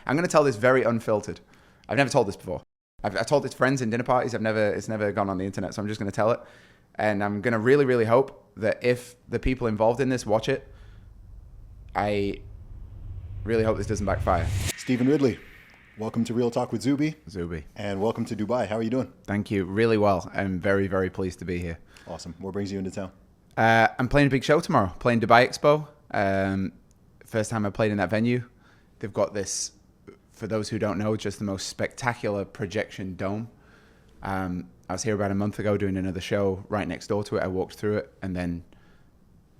I'm going to tell this very unfiltered. I've never told this before. I've told it to friends in dinner parties. It's never gone on the internet, so I'm just going to tell it. And I'm going to really, really hope that if the people involved in this watch it, I really hope this doesn't backfire. Stephen Ridley, welcome to Real Talk with Zuby. Zuby. And welcome to Dubai. How are you doing? Thank you. Really well. I'm very, very pleased to be here. Awesome. What brings you into town? I'm playing a big show tomorrow, playing Dubai Expo. First time I played in that venue. They've got this, for those who don't know, just the most spectacular projection dome. I was here about a month ago doing another show right next door to it. I walked through it, and then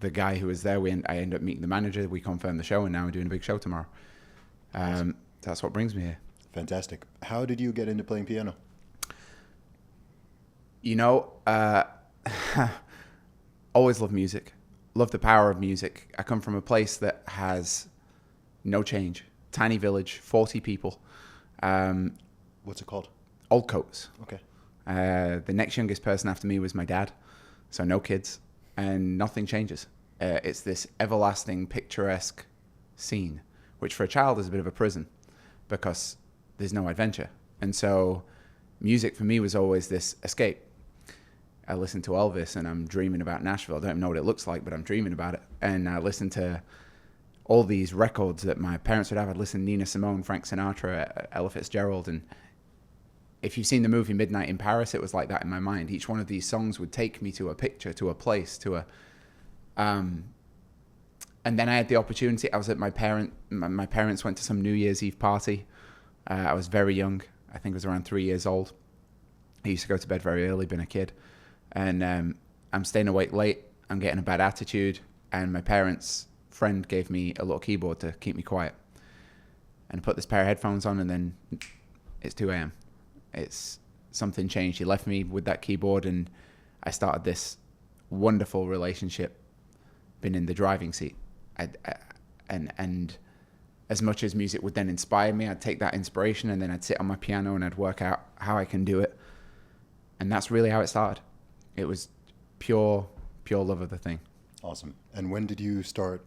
the guy who was there, I ended up meeting the manager. We confirmed the show, and now we're doing a big show tomorrow. Awesome. That's what brings me here. Fantastic. How did you get into playing piano? You know, always loved music. Love the power of music. I come from a place that has no change. Tiny village, 40 people. What's it called? Old Coats. Okay. The next youngest person after me was my dad, so no kids, and nothing changes. It's this everlasting, picturesque scene, which for a child is a bit of a prison because there's no adventure. And so music for me was always this escape. I listen to Elvis and I'm dreaming about Nashville. I don't even know what it looks like, but I'm dreaming about it. And I listen to all these records that my parents would have. I'd listen to Nina Simone, Frank Sinatra, Ella Fitzgerald. And if you've seen the movie Midnight in Paris, it was like that in my mind. Each one of these songs would take me to a picture, to a place, to a... And then I had the opportunity. I was at my parents went to some New Year's Eve party. I was very young. I think I was around 3 years old. I used to go to bed very early, being a kid. And I'm staying awake late. I'm getting a bad attitude. And my parents' friend gave me a little keyboard to keep me quiet. And I put this pair of headphones on, and then it's 2 a.m. It's something changed. He left me with that keyboard, and I started this wonderful relationship, been in the driving seat. And as much as music would then inspire me, I'd take that inspiration and then I'd sit on my piano and I'd work out how I can do it. And that's really how it started. It was pure love of the thing. Awesome. And when did you start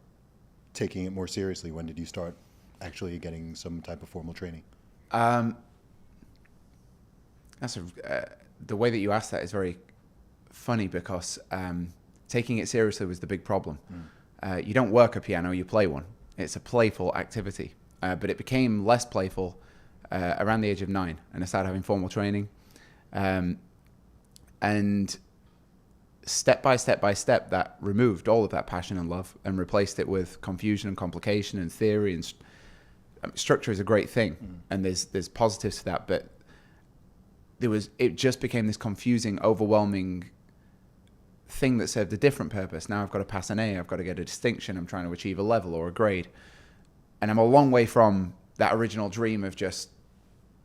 taking it more seriously? When did you start actually getting some type of formal training? The way that you asked that is very funny because taking it seriously was the big problem. You don't work a piano, you play one. It's a playful activity. But it became less playful around the age of 9, and I started having formal training. And step by step, that removed all of that passion and love and replaced it with confusion and complication and theory. And structure is a great thing, and there's positives to that, but it just became this confusing, overwhelming thing that served a different purpose. Now I've got to pass an A, I've got to get a distinction, I'm trying to achieve a level or a grade. And I'm a long way from that original dream of just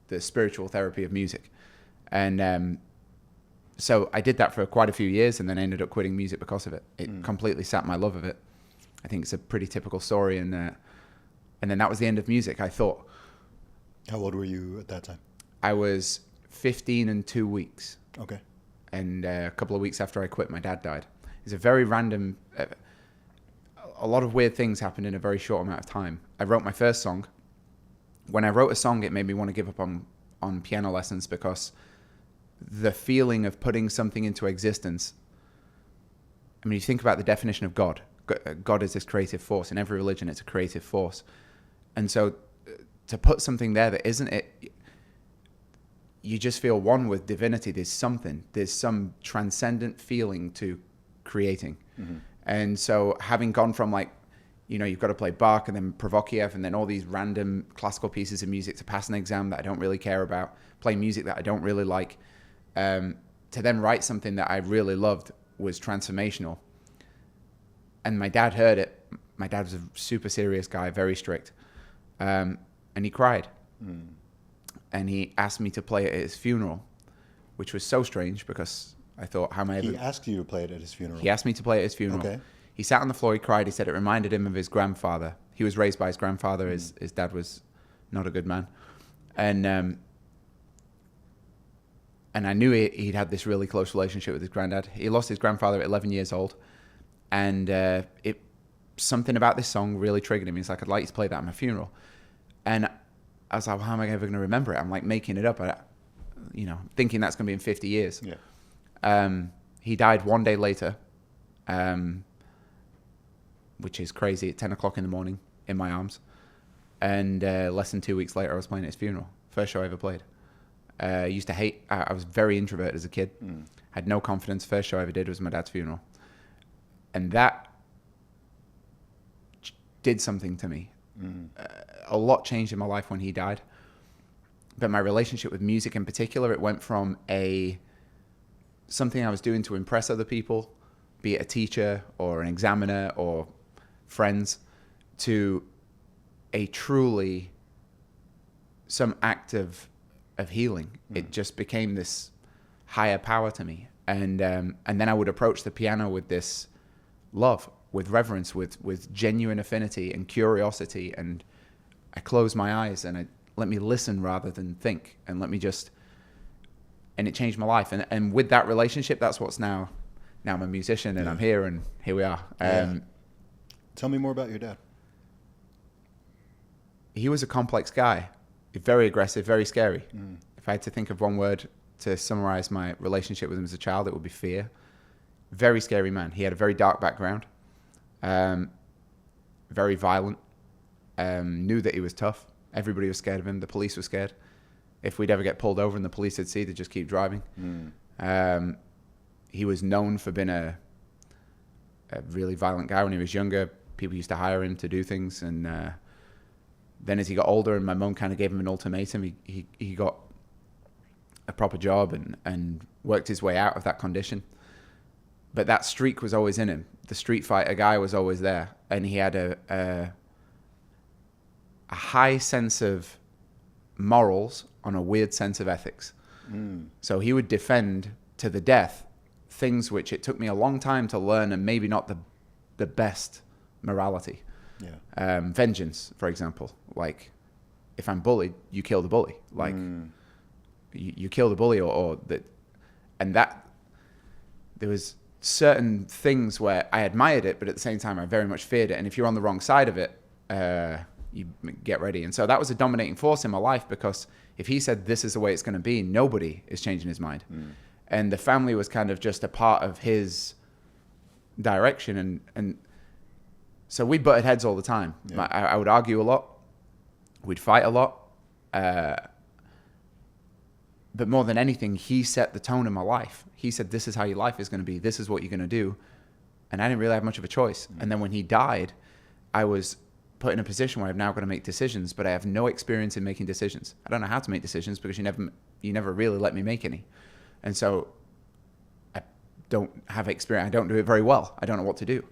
the spiritual therapy of music. And so I did that for quite a few years, and then I ended up quitting music because of it. It completely sapped my love of it. I think it's a pretty typical story. And then that was the end of music, I thought. How old were you at that time? I was 15 and 2 weeks. Okay. And a couple of weeks after I quit, my dad died. It's a very random... a lot of weird things happened in a very short amount of time. I wrote my first song. When I wrote a song, it made me want to give up on piano lessons because the feeling of putting something into existence... I mean, you think about the definition of God. God is this creative force. In every religion, it's a creative force. And so to put something there that isn't it... You just feel one with divinity. There's some transcendent feeling to creating. And so having gone from you've got to play Bach and then Prokofiev and then all these random classical pieces of music to pass an exam that I don't really care about, play music that I don't really like, to then write something that I really loved was transformational. And my dad heard it. My dad was a super serious guy, very strict. And he cried. And he asked me to play it at his funeral, which was so strange because I thought, how am I ever... He asked you to play it at his funeral? He asked me to play it at his funeral. Okay. He sat on the floor, he cried, he said it reminded him of his grandfather. He was raised by his grandfather, his dad was not a good man. And I knew he'd had this really close relationship with his granddad. He lost his grandfather at 11 years old. And something about this song really triggered him. He's like, I'd like you to play that at my funeral. And I was like, well, how am I ever going to remember it? I'm like making it up, thinking that's going to be in 50 years. Yeah. He died one day later, which is crazy, at 10 o'clock in the morning in my arms. And less than 2 weeks later, I was playing at his funeral. First show I ever played. I was very introverted as a kid. Had no confidence. First show I ever did was my dad's funeral. And that did something to me. A lot changed in my life when he died. But my relationship with music in particular, it went from something I was doing to impress other people, be it a teacher or an examiner or friends, to a truly some act of healing. It just became this higher power to me. And then I would approach the piano with this love, with reverence, with genuine affinity and curiosity. And I closed my eyes and I let me listen rather than think, and and it changed my life. And with that relationship, that's what's now I'm a musician and I'm here, and here we are. Tell me more about your dad. He was a complex guy, very aggressive, very scary. If I had to think of one word to summarize my relationship with him as a child, it would be fear. Very scary man. He had a very dark background, very violent, knew that he was tough. Everybody was scared of him. The police were scared. If we'd ever get pulled over and the police would see, they'd just keep driving. He was known for being a really violent guy when he was younger. People used to hire him to do things. And then as he got older and my mum kind of gave him an ultimatum, he got a proper job and worked his way out of that condition. But that streak was always in him. The street fighter guy was always there. And he had a high sense of morals on a weird sense of ethics. So he would defend to the death things which it took me a long time to learn, and maybe not the best morality. Vengeance, for example. Like, if I'm bullied, you kill the bully. Like, you kill the bully or that. And that, there was certain things where I admired it, but at the same time, I very much feared it. And if you're on the wrong side of it, you get ready. And so that was a dominating force in my life, because if he said this is the way it's going to be, nobody is changing his mind. And the family was kind of just a part of his direction. And so we butted heads all the time. I would argue a lot. We'd fight a lot. But more than anything, he set the tone in my life. He said, this is how your life is going to be. This is what you're going to do. And I didn't really have much of a choice. And then when he died, I was put in a position where I've now got to make decisions, but I have no experience in making decisions. I don't know how to make decisions, because you never really let me make any. And so I don't have experience. I don't do it very well. I don't know what to do.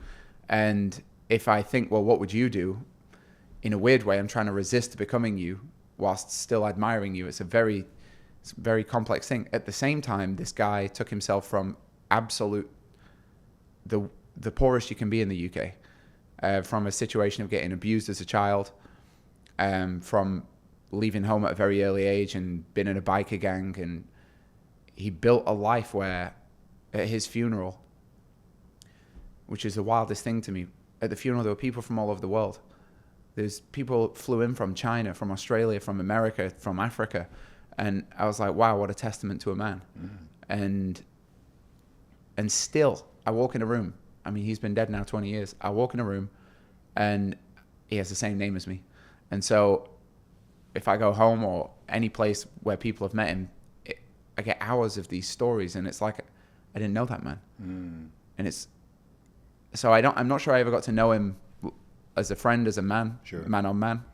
And if I think, well, what would you do? In a weird way, I'm trying to resist becoming you whilst still admiring you. It's a very complex thing. At the same time, this guy took himself from absolute, the poorest you can be in the UK, from a situation of getting abused as a child, from leaving home at a very early age and being in a biker gang. And he built a life where at his funeral, which is the wildest thing to me, at the funeral there were people from all over the world. There's people flew in from China, from Australia, from America, from Africa. And I was like, wow, what a testament to a man. And still, I walk in a room. I mean, he's been dead now 20 years. I walk in a room and he has the same name as me. And so if I go home or any place where people have met him, I get hours of these stories, and it's like, I didn't know that man. And so I'm not sure I ever got to know him as a friend, as a man, man on man.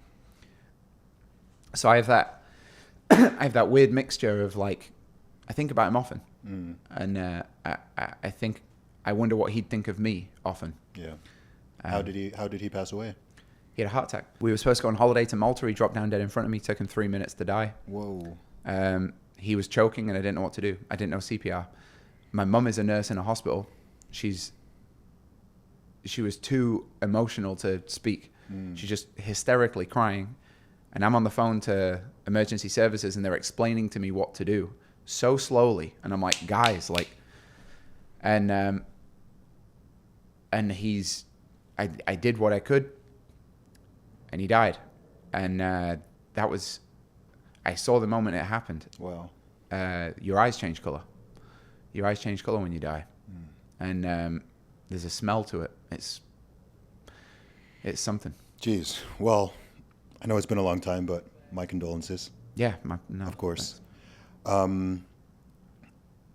So I have that weird mixture of, like, I think about him often. And I wonder what he'd think of me often. How did he pass away? He had a heart attack. We were supposed to go on holiday to Malta. He dropped down dead in front of me. Took him 3 minutes to die. Whoa. He was choking and I didn't know what to do. I didn't know CPR. My mum is a nurse in a hospital. She was too emotional to speak. She's just hysterically crying. And I'm on the phone to emergency services and they're explaining to me what to do so slowly. And I'm like, guys, like, and I did what I could and he died. And that was I saw the moment it happened. Wow. Your eyes change color. Your eyes change color when you die. And there's a smell to it. It's something. Jeez. Well, I know it's been a long time, but my condolences. Yeah, no, of course. Do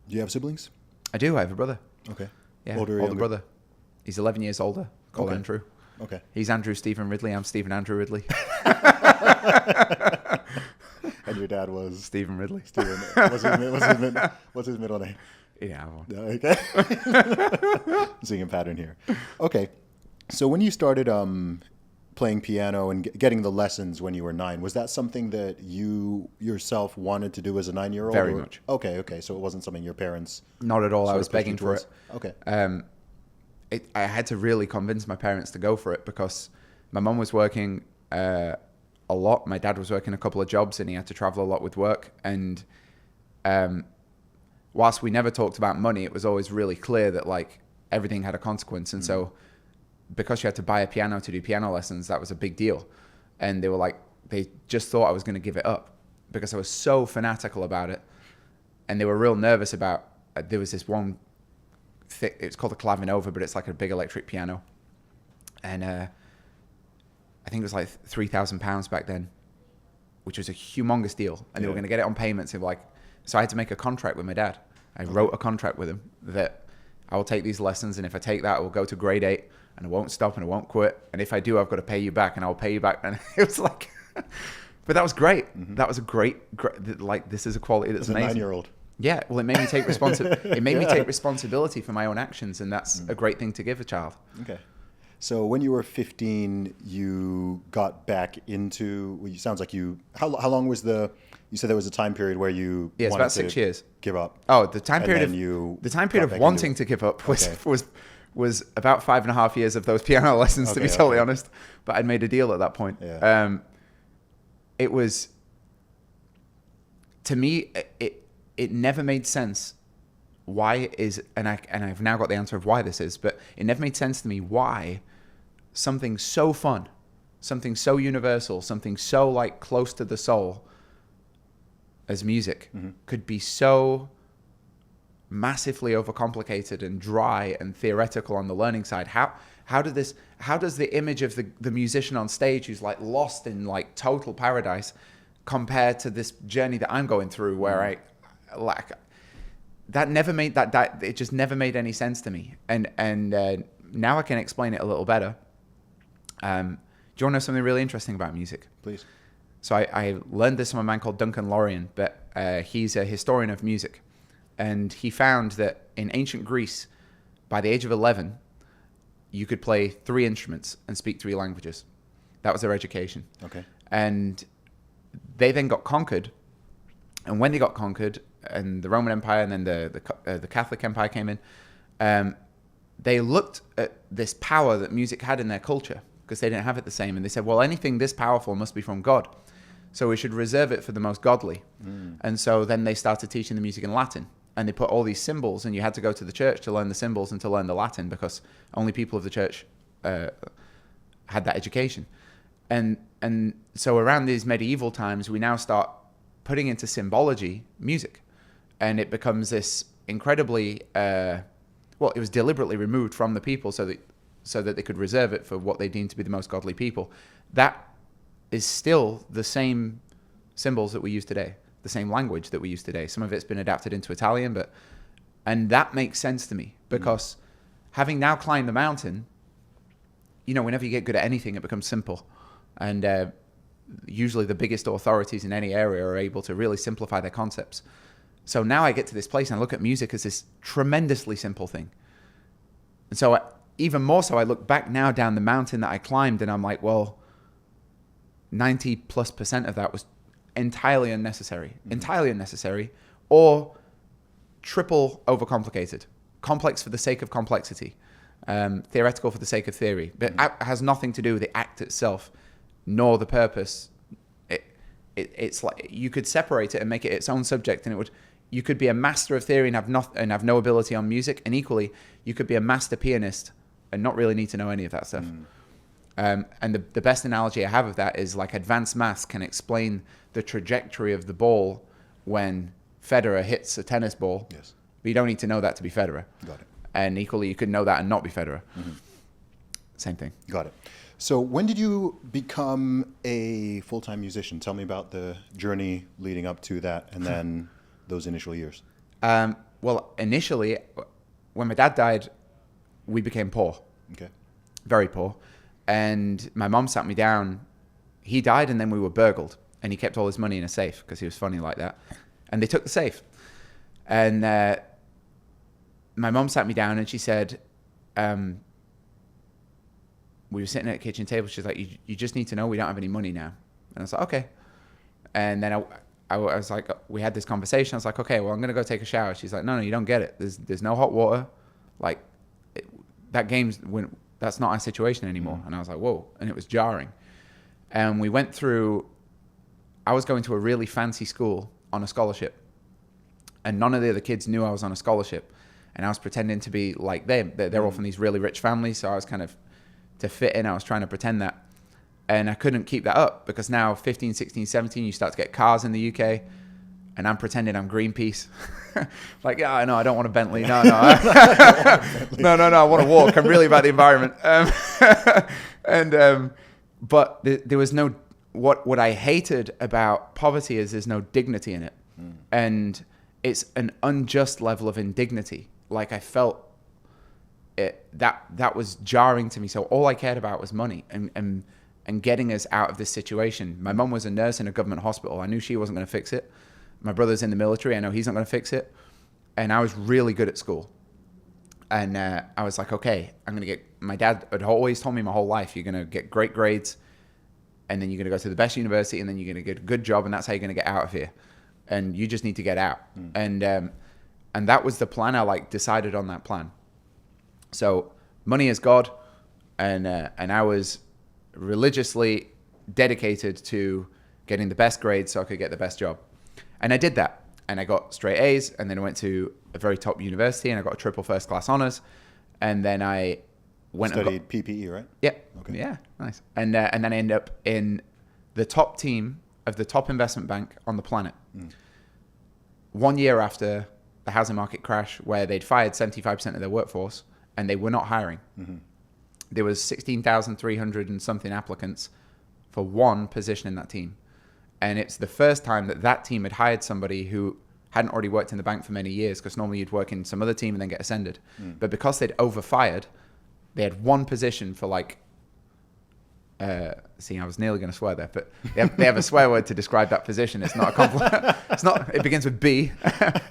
you have siblings? I do. I have a brother. Okay. Yeah, Older or older younger? brother. He's 11 years older, called Okay. Andrew. Okay. He's Andrew Stephen Ridley. I'm Stephen Andrew Ridley. And your dad was Stephen Ridley. Stephen. What's his middle name? Yeah. Well, No, okay. Seeing a pattern here. Okay. So when you started playing piano and getting the lessons when you were 9, was that something that you yourself wanted to do as a 9-year-old? Very much. Okay. So it wasn't something your parents... not at all. I sort was of pushed you begging for towards? it. Okay. I had to really convince my parents to go for it because my mum was working a lot. My dad was working a couple of jobs and he had to travel a lot with work. And whilst we never talked about money, it was always really clear that like everything had a consequence. And so because you had to buy a piano to do piano lessons, that was a big deal. And they were like, they just thought I was going to give it up because I was so fanatical about it. And they were real nervous about, there was this one, it's called a clavinova, but it's like a big electric piano. And I think it was like £3,000 back then, which was a humongous deal. And they were going to get it on payments. They were like, so I had to make a contract with my dad. I wrote a contract with him that I will take these lessons, and if I take that, I will go to grade 8, and I won't stop, and I won't quit. And if I do, I've got to pay you back, and I'll pay you back. And it was like, but that was great. That was a great, like, this is a quality that's amazing. As a 9-year-old. Yeah, well, it made me take me take responsibility for my own actions, and that's a great thing to give a child. Okay. So when you were 15, you got back into. Well, it sounds like you. How long was the? You said there was a time period where you. Yeah, it's wanted about 6 to years. Give up. Oh, the time And period then of you the time period got of back wanting into to give up was Okay. was about 5.5 years of those piano lessons, to be Okay, totally okay. honest. But I'd made a deal at that point. Yeah. It was, to me, it never made sense. Why is, and I've now got the answer of why this is, but it never made sense to me why something so fun, something so universal, something so like close to the soul as music could be so massively overcomplicated and dry and theoretical on the learning side. How does the image of the musician on stage who's like lost in like total paradise compare to this journey that I'm going through where I like that never made that it just never made any sense to me. And now I can explain it a little better. Do you want to know something really interesting about music? Please. So I learned this from a man called Duncan Lorien, but he's a historian of music. And he found that in ancient Greece, by the age of 11, you could play 3 instruments and speak 3 languages. That was their education. Okay. And they then got conquered. And when they got conquered, and the Roman Empire and then the Catholic Empire came in, they looked at this power that music had in their culture because they didn't have it the same. And they said, well, anything this powerful must be from God. So we should reserve it for the most godly. And so then they started teaching the music in Latin. And they put all these symbols, and you had to go to the church to learn the symbols and to learn the Latin because only people of the church had that education. And so around these medieval times, we now start putting into symbology music. And it becomes this incredibly, it was deliberately removed from the people so that they could reserve it for what they deemed to be the most godly people. That is still the same symbols that we use today, the same language that we use today. Some of it's been adapted into Italian, and that makes sense to me because having now climbed the mountain, whenever you get good at anything, it becomes simple. And usually the biggest authorities in any area are able to really simplify their concepts. So now I get to this place and I look at music as this tremendously simple thing. And so even more so, I look back now down the mountain that I climbed and I'm like, well, 90+% of that was entirely unnecessary, or triple overcomplicated, complex for the sake of complexity, theoretical for the sake of theory. But it has nothing to do with the act itself, nor the purpose. It's like you could separate it and make it its own subject, and you could be a master of theory and have no ability on music, and equally you could be a master pianist and not really need to know any of that stuff. And the best analogy I have of that is like advanced maths can explain the trajectory of the ball when Federer hits a tennis ball. Yes. But you don't need to know that to be Federer. Got it. And equally, you could know that and not be Federer. Mm-hmm. Same thing. Got it. So when did you become a full-time musician? Tell me about the journey leading up to that and then those initial years. Well, initially, when my dad died, we became poor. Okay. Very poor. And my mom sat me down. He died and then we were burgled. And he kept all his money in a safe because he was funny like that. And they took the safe. And my mom sat me down and she said, we were sitting at a kitchen table. She's like, you just need to know we don't have any money now. And I was like, okay. And then I was like, we had this conversation. I was like, okay, well, I'm going to go take a shower. She's like, no, you don't get it. There's no hot water. Like that's not our situation anymore. And I was like, whoa. And it was jarring. And we went through, I was going to a really fancy school on a scholarship. And none of the other kids knew I was on a scholarship. And I was pretending to be like them. They're all from these really rich families. So I was kind of, to fit in, I was trying to pretend that. And I couldn't keep that up because now 15, 16, 17, you start to get cars in the UK. And I'm pretending I'm Greenpeace. Like, yeah, no, I don't want a Bentley. No. No, I want to walk. I'm really about the environment. But there was no, what I hated about poverty is there's no dignity in it. And it's an unjust level of indignity. Like I felt that was jarring to me. So all I cared about was money and getting us out of this situation. My mum was a nurse in a government hospital. I knew she wasn't going to fix it. My brother's in the military. I know he's not going to fix it. And I was really good at school. And I was like, okay, I'm going to get, my dad had always told me my whole life, you're going to get great grades and then you're going to go to the best university and then you're going to get a good job and that's how you're going to get out of here. And you just need to get out. And that was the plan. I decided on that plan. So money is God. And I was religiously dedicated to getting the best grades so I could get the best job. And I did that. And I got straight A's. And then I went to a very top university and I got a triple first class honors. And then I went studied PPE, right? Yeah. Okay. Yeah. Nice. And then I ended up in the top team of the top investment bank on the planet. 1 year after the housing market crash, where they'd fired 75% of their workforce and they were not hiring. There was 16,300 and something applicants for one position in that team. And it's the first time that team had hired somebody who hadn't already worked in the bank for many years, because normally you'd work in some other team and then get ascended. But because they'd overfired, they had one position for I was nearly going to swear there, but they have a swear word to describe that position. It's not a compliment. It begins with B.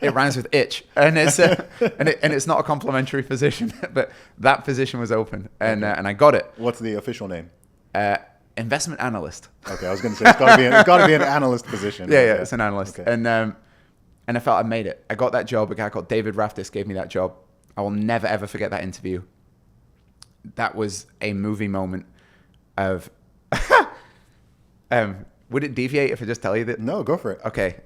It rhymes with itch, and it's not a complimentary position. But that position was open, and I got it. What's the official name? Investment analyst. Okay, I was going to say it's got to be an analyst position. Yeah, it's an analyst. Okay. And I felt I made it. I got that job. A guy called David Raftis gave me that job. I will never ever forget that interview. That was a movie moment of. Would it deviate if I just tell you that? No, go for it. Okay.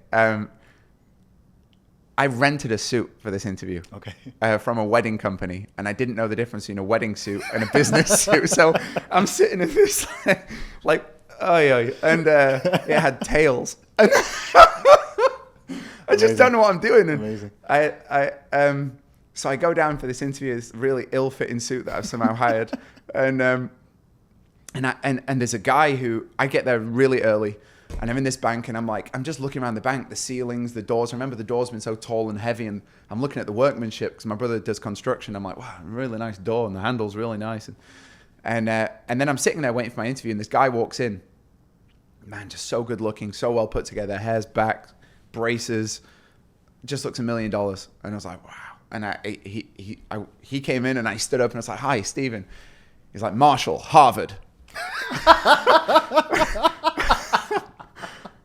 I rented a suit for this interview. Okay. From a wedding company, and I didn't know the difference between a wedding suit and a business suit. So I'm sitting in this and it had tails. I just don't know what I'm doing. And Amazing. So I go down for this interview, this really ill-fitting suit that I've somehow hired, and there's a guy who, I get there really early, and I'm in this bank, and I'm just looking around the bank, the ceilings, the doors. I remember the doors being so tall and heavy, and I'm looking at the workmanship because my brother does construction. I'm like, wow, really nice door, and the handle's really nice. And then I'm sitting there waiting for my interview, and this guy walks in. Man, just so good looking, so well put together, hair's back, braces, just looks $1 million. And I was like, wow. And he came in, and I stood up, and I was like, hi, Stephen. He's like, Marshall, Harvard.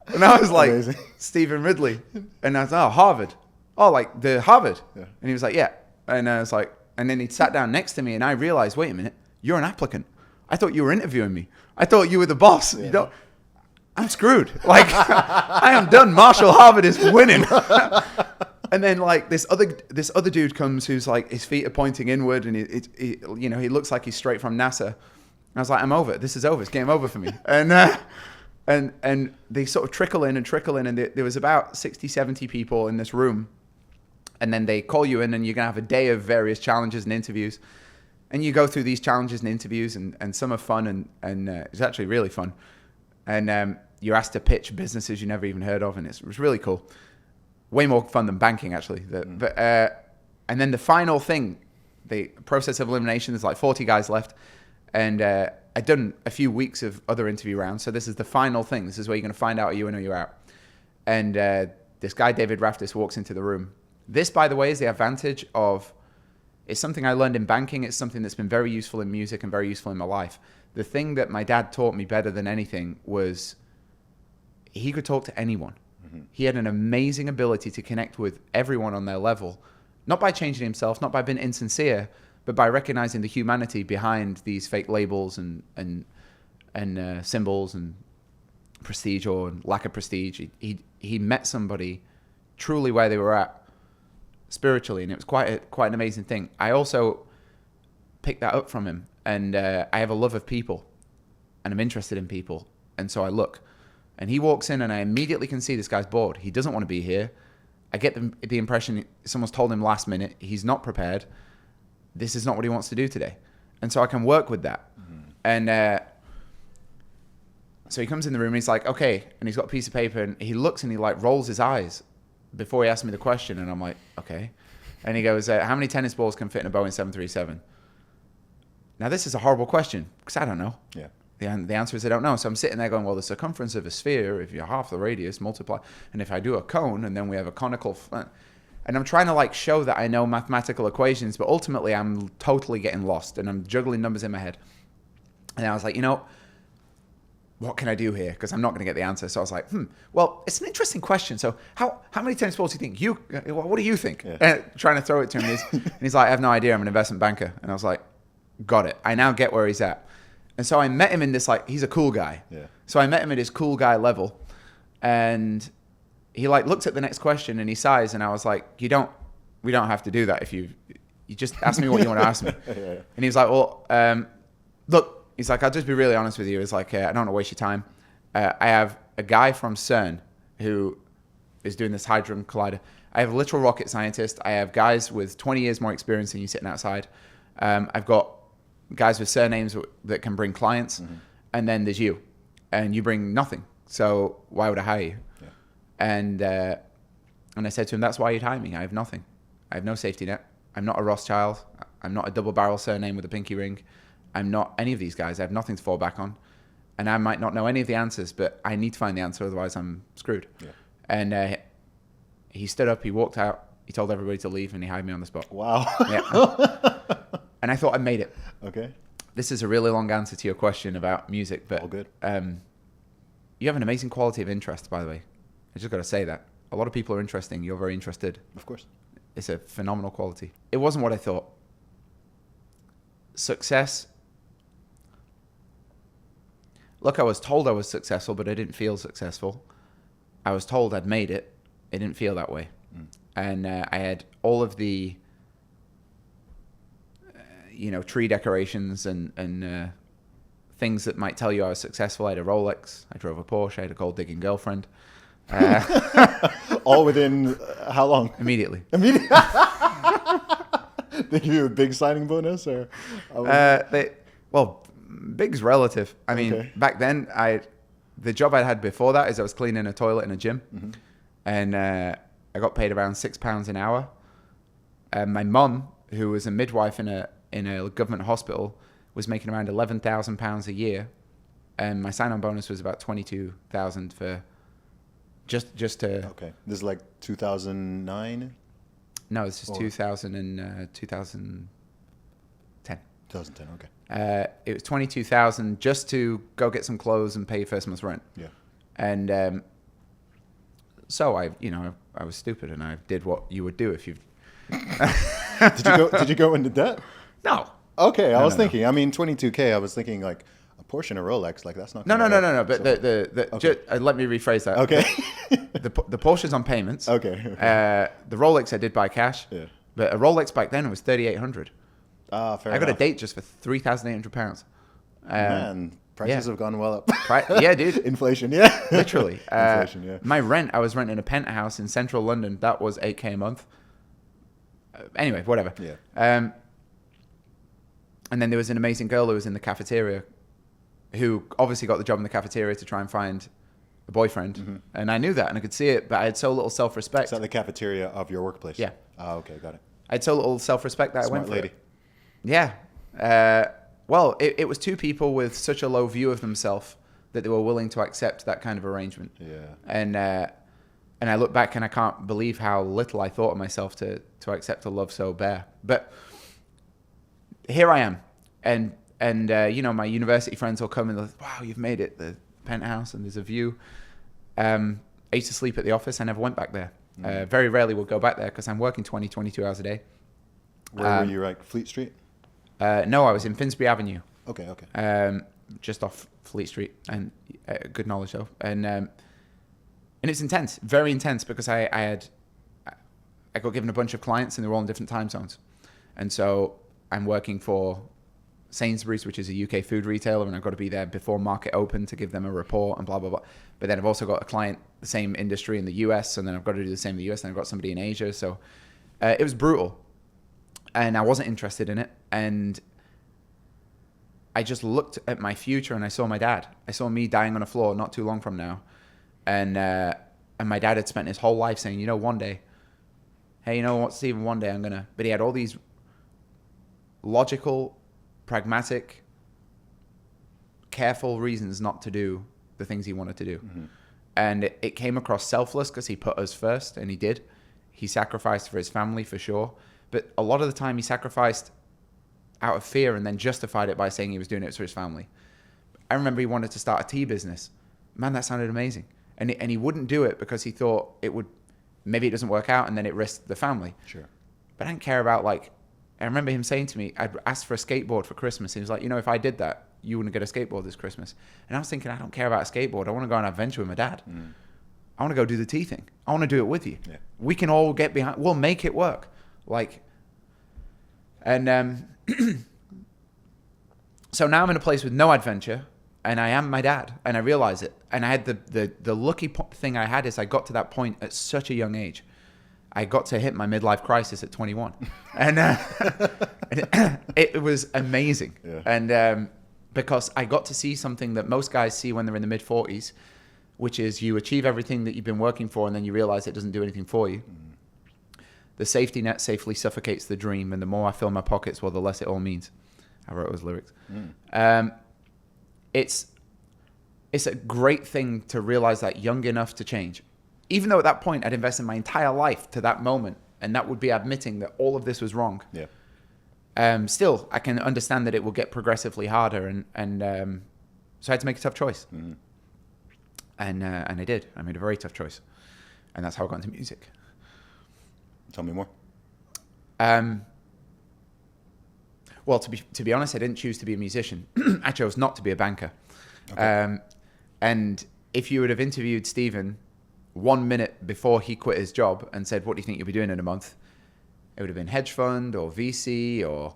And I was like, amazing. Stephen Ridley. And I was like, oh, Harvard. Oh, like the Harvard. Yeah. And he was like, yeah. And I was like, and then he sat down next to me, and I realized, wait a minute, you're an applicant. I thought you were interviewing me. I thought you were the boss. Yeah. I'm screwed. Like, I am done. Marshall, Harvard is winning. And then this other dude comes who's like, his feet are pointing inward, and he looks like he's straight from NASA. I was like, I'm over it. This is over. It's game over for me. And they sort of trickle in. And there was about 60, 70 people in this room. And then they call you in, and you're going to have a day of various challenges and interviews. And you go through these challenges and interviews, and some are fun, and it's actually really fun. And you're asked to pitch businesses you never even heard of, and it was really cool. Way more fun than banking, actually. And then the final thing, the process of elimination, there's like 40 guys left. And I'd done a few weeks of other interview rounds. So this is the final thing. This is where you're going to find out are you in or you're out. And this guy, David Raftis, walks into the room. This, by the way, is the advantage of, it's something I learned in banking. It's something that's been very useful in music and very useful in my life. The thing that my dad taught me better than anything was he could talk to anyone. Mm-hmm. He had an amazing ability to connect with everyone on their level, not by changing himself, not by being insincere, but by recognizing the humanity behind these fake labels and symbols and prestige or lack of prestige. He met somebody truly where they were at spiritually, and it was quite an amazing thing. I also picked that up from him, and I have a love of people, and I'm interested in people, and so I look. And he walks in, and I immediately can see this guy's bored. He doesn't want to be here. I get the impression someone's told him last minute. He's not prepared. This is not what he wants to do today. And so I can work with that. Mm-hmm. And so he comes in the room, and he's like, okay. And he's got a piece of paper, and he looks, and he like rolls his eyes before he asks me the question. And I'm like, okay. And he goes, how many tennis balls can fit in a Boeing 737? Now, this is a horrible question because I don't know. Yeah. The answer is I don't know. So I'm sitting there going, well, the circumference of a sphere, if you're half the radius, multiply. And if I do a cone, and then we have a conical... And I'm trying to like show that I know mathematical equations, but ultimately I'm totally getting lost, and I'm juggling numbers in my head. And I was like, what can I do here? Because I'm not going to get the answer. So I was like, well, it's an interesting question. So how many tennis balls do you think? What do you think? Yeah. Trying to throw it to him. And he's like, I have no idea. I'm an investment banker. And I was like, got it. I now get where he's at. And so I met him in this, like, he's a cool guy. Yeah. So I met him at his cool guy level. And he like looks at the next question and he sighs. And I was like, we don't have to do that. If you just ask me what you want to ask me. Yeah. And he was like, well, look, he's like, I'll just be really honest with you. It's like, I don't want to waste your time. I have a guy from CERN who is doing this Hadron Collider. I have a literal rocket scientist. I have guys with 20 years more experience than you sitting outside. I've got guys with surnames that can bring clients. Mm-hmm. And then there's you. And you bring nothing. So why would I hire you? Yeah. And I said to him, that's why you'd hire me. I have nothing. I have no safety net. I'm not a Rothschild. I'm not a double barrel surname with a pinky ring. I'm not any of these guys. I have nothing to fall back on. And I might not know any of the answers, but I need to find the answer, otherwise I'm screwed. Yeah. And he stood up, he walked out, he told everybody to leave, and he hired me on the spot. Wow. Yeah. And I thought I made it. Okay. This is a really long answer to your question about music, but all good. You have an amazing quality of interest, by the way. I just got to say that. A lot of people are interesting. You're very interested. Of course. It's a phenomenal quality. It wasn't what I thought. Success. Look, I was told I was successful, but I didn't feel successful. I was told I'd made it. It didn't feel that way. Mm. And I had all of the, tree decorations and things that might tell you I was successful. I had a Rolex. I drove a Porsche. I had a gold-digging girlfriend. All within how long? Immediately. They give you a big signing bonus, or? Big's relative. I mean, back then, the job I had before that is I was cleaning a toilet in a gym, mm-hmm. and I got paid around £6 an hour. My mum, who was a midwife in a government hospital, was making around £11,000 a year, and my sign-on bonus was about $22,000 for just to. Okay, this is like 2009. No, this is 2010. 2010. Okay. It was $22,000 just to go get some clothes and pay first month's rent. Yeah. And so I was stupid and I did what you would do if you. Did you go into debt? No. Okay, I was thinking. I mean, $22K. I was thinking like a Porsche and a Rolex. Like that's not. No. But okay. Let me rephrase that. Okay. the Porsche's on payments. Okay. The Rolex I did buy cash. Yeah. But a Rolex back then was $3,800. Ah, fair I got enough. a date just for £3,800. Man, prices have gone well up. Yeah, dude. Inflation, yeah. Literally. Inflation, yeah. My rent, I was renting a penthouse in central London. That was $8K a month. Anyway, whatever. Yeah. And then there was an amazing girl who was in the cafeteria who obviously got the job in the cafeteria to try and find a boyfriend. Mm-hmm. And I knew that and I could see it, but I had so little self-respect. Is that the cafeteria of your workplace? Yeah. Oh, okay, got it. I had so little self-respect that Smart I went for lady. it. Yeah. Well, it was two people with such a low view of themselves that they were willing to accept that kind of arrangement. Yeah. And I look back and I can't believe how little I thought of myself to accept a love so bare. But here I am. And you know, my university friends will come and they'll, wow, you've made it, the penthouse and there's a view. I used to sleep at the office. I never went back there. Very rarely would go back there because I'm working 22 hours a day. Where were you, like Fleet Street? No, I was in Finsbury Avenue. Okay. Just off Fleet Street, and good knowledge though. And it's intense, very intense, because I got given a bunch of clients and they were all in different time zones. And so I'm working for Sainsbury's, which is a UK food retailer, and I've got to be there before market open to give them a report and blah, blah, blah. But then I've also got a client, the same industry in the US, and then I've got to do the same in the US, and I've got somebody in Asia. So it was brutal. And I wasn't interested in it. And I just looked at my future and I saw my dad. I saw me dying on a floor not too long from now. And my dad had spent his whole life saying, you know, one day, hey, you know what, Stephen, one day I'm going to... But he had all these logical, pragmatic, careful reasons not to do the things he wanted to do. Mm-hmm. And it came across selfless because he put us first, and he did. He sacrificed for his family, for sure. But a lot of the time he sacrificed out of fear and then justified it by saying he was doing it for his family. I remember he wanted to start a tea business. Man, that sounded amazing. And he wouldn't do it because he thought maybe it doesn't work out and then it risked the family. Sure. But I didn't care about, like, I remember him saying to me, I'd asked for a skateboard for Christmas. He was like, you know, if I did that, you wouldn't get a skateboard this Christmas. And I was thinking, I don't care about a skateboard. I want to go on an adventure with my dad. I want to go do the tea thing. I want to do it with you. Yeah. We can all get behind. We'll make it work. Like, and so now I'm in a place with no adventure, and I am my dad, and I realize it. And I had the lucky thing I had is I got to that point at such a young age. I got to hit my midlife crisis at 21, and it was amazing. Yeah. And because I got to see something that most guys see when they're in the mid 40s, which is you achieve everything that you've been working for, and then you realize it doesn't do anything for you. The safety net safely suffocates the dream, and the more I fill my pockets, well, the less it all means. I wrote those lyrics. It's a great thing to realize that young enough to change. Even though at that point I'd invested my entire life to that moment, and that would be admitting that all of this was wrong. Yeah. Still, I can understand that it will get progressively harder, and so I had to make a tough choice. And I did. I made a very tough choice, and that's how I got into music. Tell me more. Well, to be honest, I didn't choose to be a musician. I chose not to be a banker. Okay. And if you would have interviewed Stephen 1 minute before he quit his job and said, what do you think you'll be doing in a month? It would have been hedge fund or VC or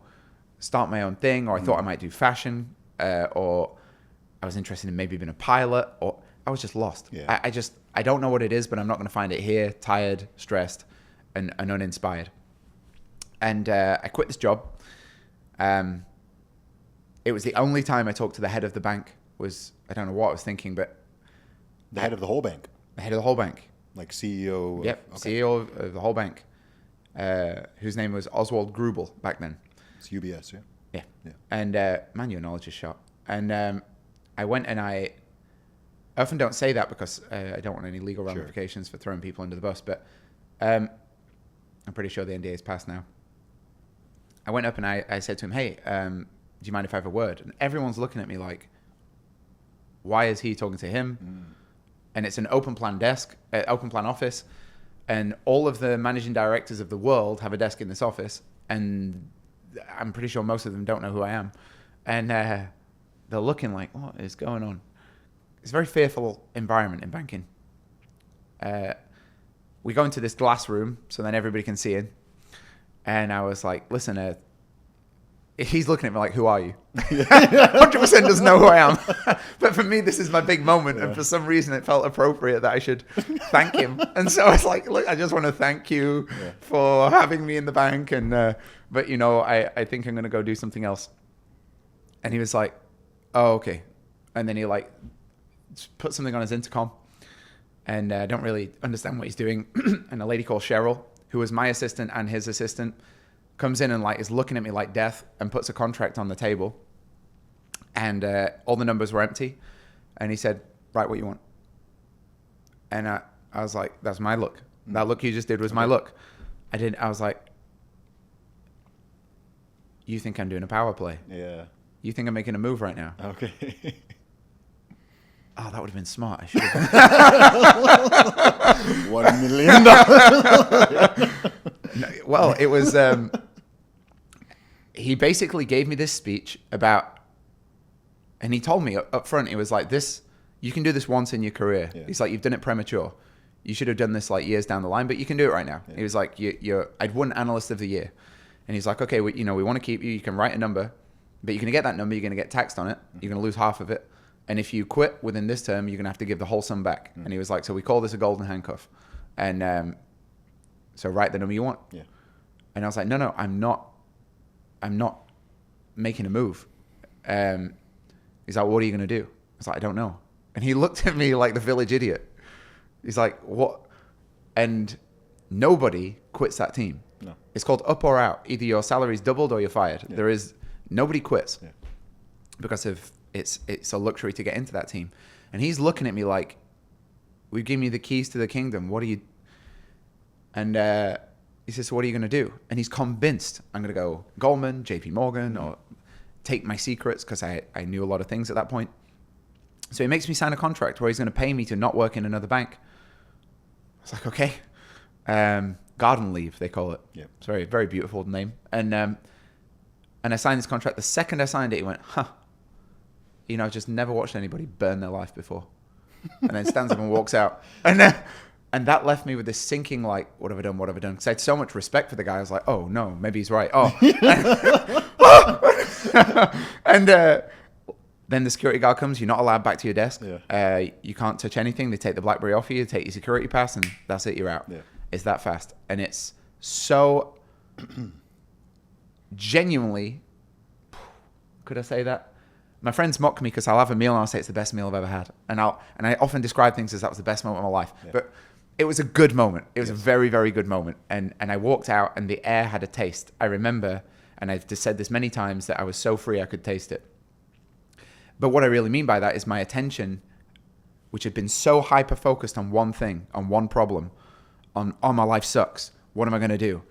start my own thing, or I thought I might do fashion, or I was interested in maybe being a pilot, or I was just lost. Yeah. I don't know what it is, but I'm not going to find it here, tired, stressed, and uninspired. And I quit this job. It was the only time I talked to the head of the bank. I don't know what I was thinking, but... The head of the whole bank? The head of the whole bank. Like CEO? Yep, okay. CEO of the whole bank, whose name was Oswald Grubel back then. It's UBS, yeah? Yeah. And man, your knowledge is sharp. And I went and I often don't say that because I don't want any legal ramifications for throwing people under the bus, but I'm pretty sure the NDA is passed now. I went up and I said to him, hey, do you mind if I have a word? And everyone's looking at me like, why is he talking to him? And it's an open plan desk, open plan office, and all of the managing directors of the world have a desk in this office, and I'm pretty sure most of them don't know who I am. And they're looking like, what is going on? It's a very fearful environment in banking. We go into this glass room so then everybody can see in. And I was like, listen, he's looking at me like, who are you? 100% doesn't know who I am. But for me, this is my big moment. And for some reason, it felt appropriate that I should thank him. And so I was like, look, I just want to thank you for having me in the bank. And but, you know, I think I'm going to go do something else. And he was like, oh, okay. And then he like put something on his intercom. And I don't really understand what he's doing. And a lady called Cheryl, who was my assistant and his assistant, comes in and like is looking at me like death and puts a contract on the table. And all the numbers were empty. And he said, write what you want. And I was like, that's my look. That look you just did was my look. I was like, you think I'm doing a power play? Yeah. You think I'm making a move right now? Okay. Oh, that would have been smart. I should have. $1 million. No, well, it was. He basically gave me this speech about, and he told me up front, he was like, "This, you can do this once in your career." Yeah. He's like, "You've done it premature. You should have done this like years down the line, but you can do it right now." Yeah. He was like, I'd won Analyst of the Year, and he's like, "Okay, we want to keep you. You can write a number, but you're going to get that number. You're going to get taxed on it. You're going to lose half of it." And if you quit within this term, you're going to have to give the whole sum back. And he was like, so we call this a golden handcuff. And so write the number you want. Yeah. And I was like, no, I'm not making a move. He's like, what are you going to do? I was like, I don't know. And he looked at me like the village idiot. He's like, what? And nobody quits that team. No. It's called up or out. Either your salary's doubled or you're fired. Yeah. Nobody quits. Yeah. Because of it's a luxury to get into that team. And he's looking at me like, we've given you the keys to the kingdom. What are you? And he says, so what are you going to do? And he's convinced I'm going to go Goldman, JP Morgan, or take my secrets, because I knew a lot of things at that point. So he makes me sign a contract where he's going to pay me to not work in another bank. I was like, okay. Garden leave, they call it. Yeah. It's a very, very beautiful name. And I signed this contract. The second I signed it, he went, you know, I've just never watched anybody burn their life before. And then stands up and walks out. And that left me with this sinking, like, what have I done? What have I done? Because I had so much respect for the guy. I was like, oh, no, maybe he's right. Oh. And then the security guard comes. You're not allowed back to your desk. Yeah. You can't touch anything. They take the BlackBerry off you, take your security pass, and that's it. You're out. Yeah. It's that fast. And it's so genuinely, could I say that? My friends mock me because I'll have a meal and I'll say it's the best meal I've ever had. And I often describe things as that was the best moment of my life. Yeah. But it was a good moment. It was a very, very good moment. And I walked out and the air had a taste. I remember, and I've just said this many times, that I was so free I could taste it. But what I really mean by that is my attention, which had been so hyper-focused on one thing, on one problem, on, oh, my life sucks. What am I going to do?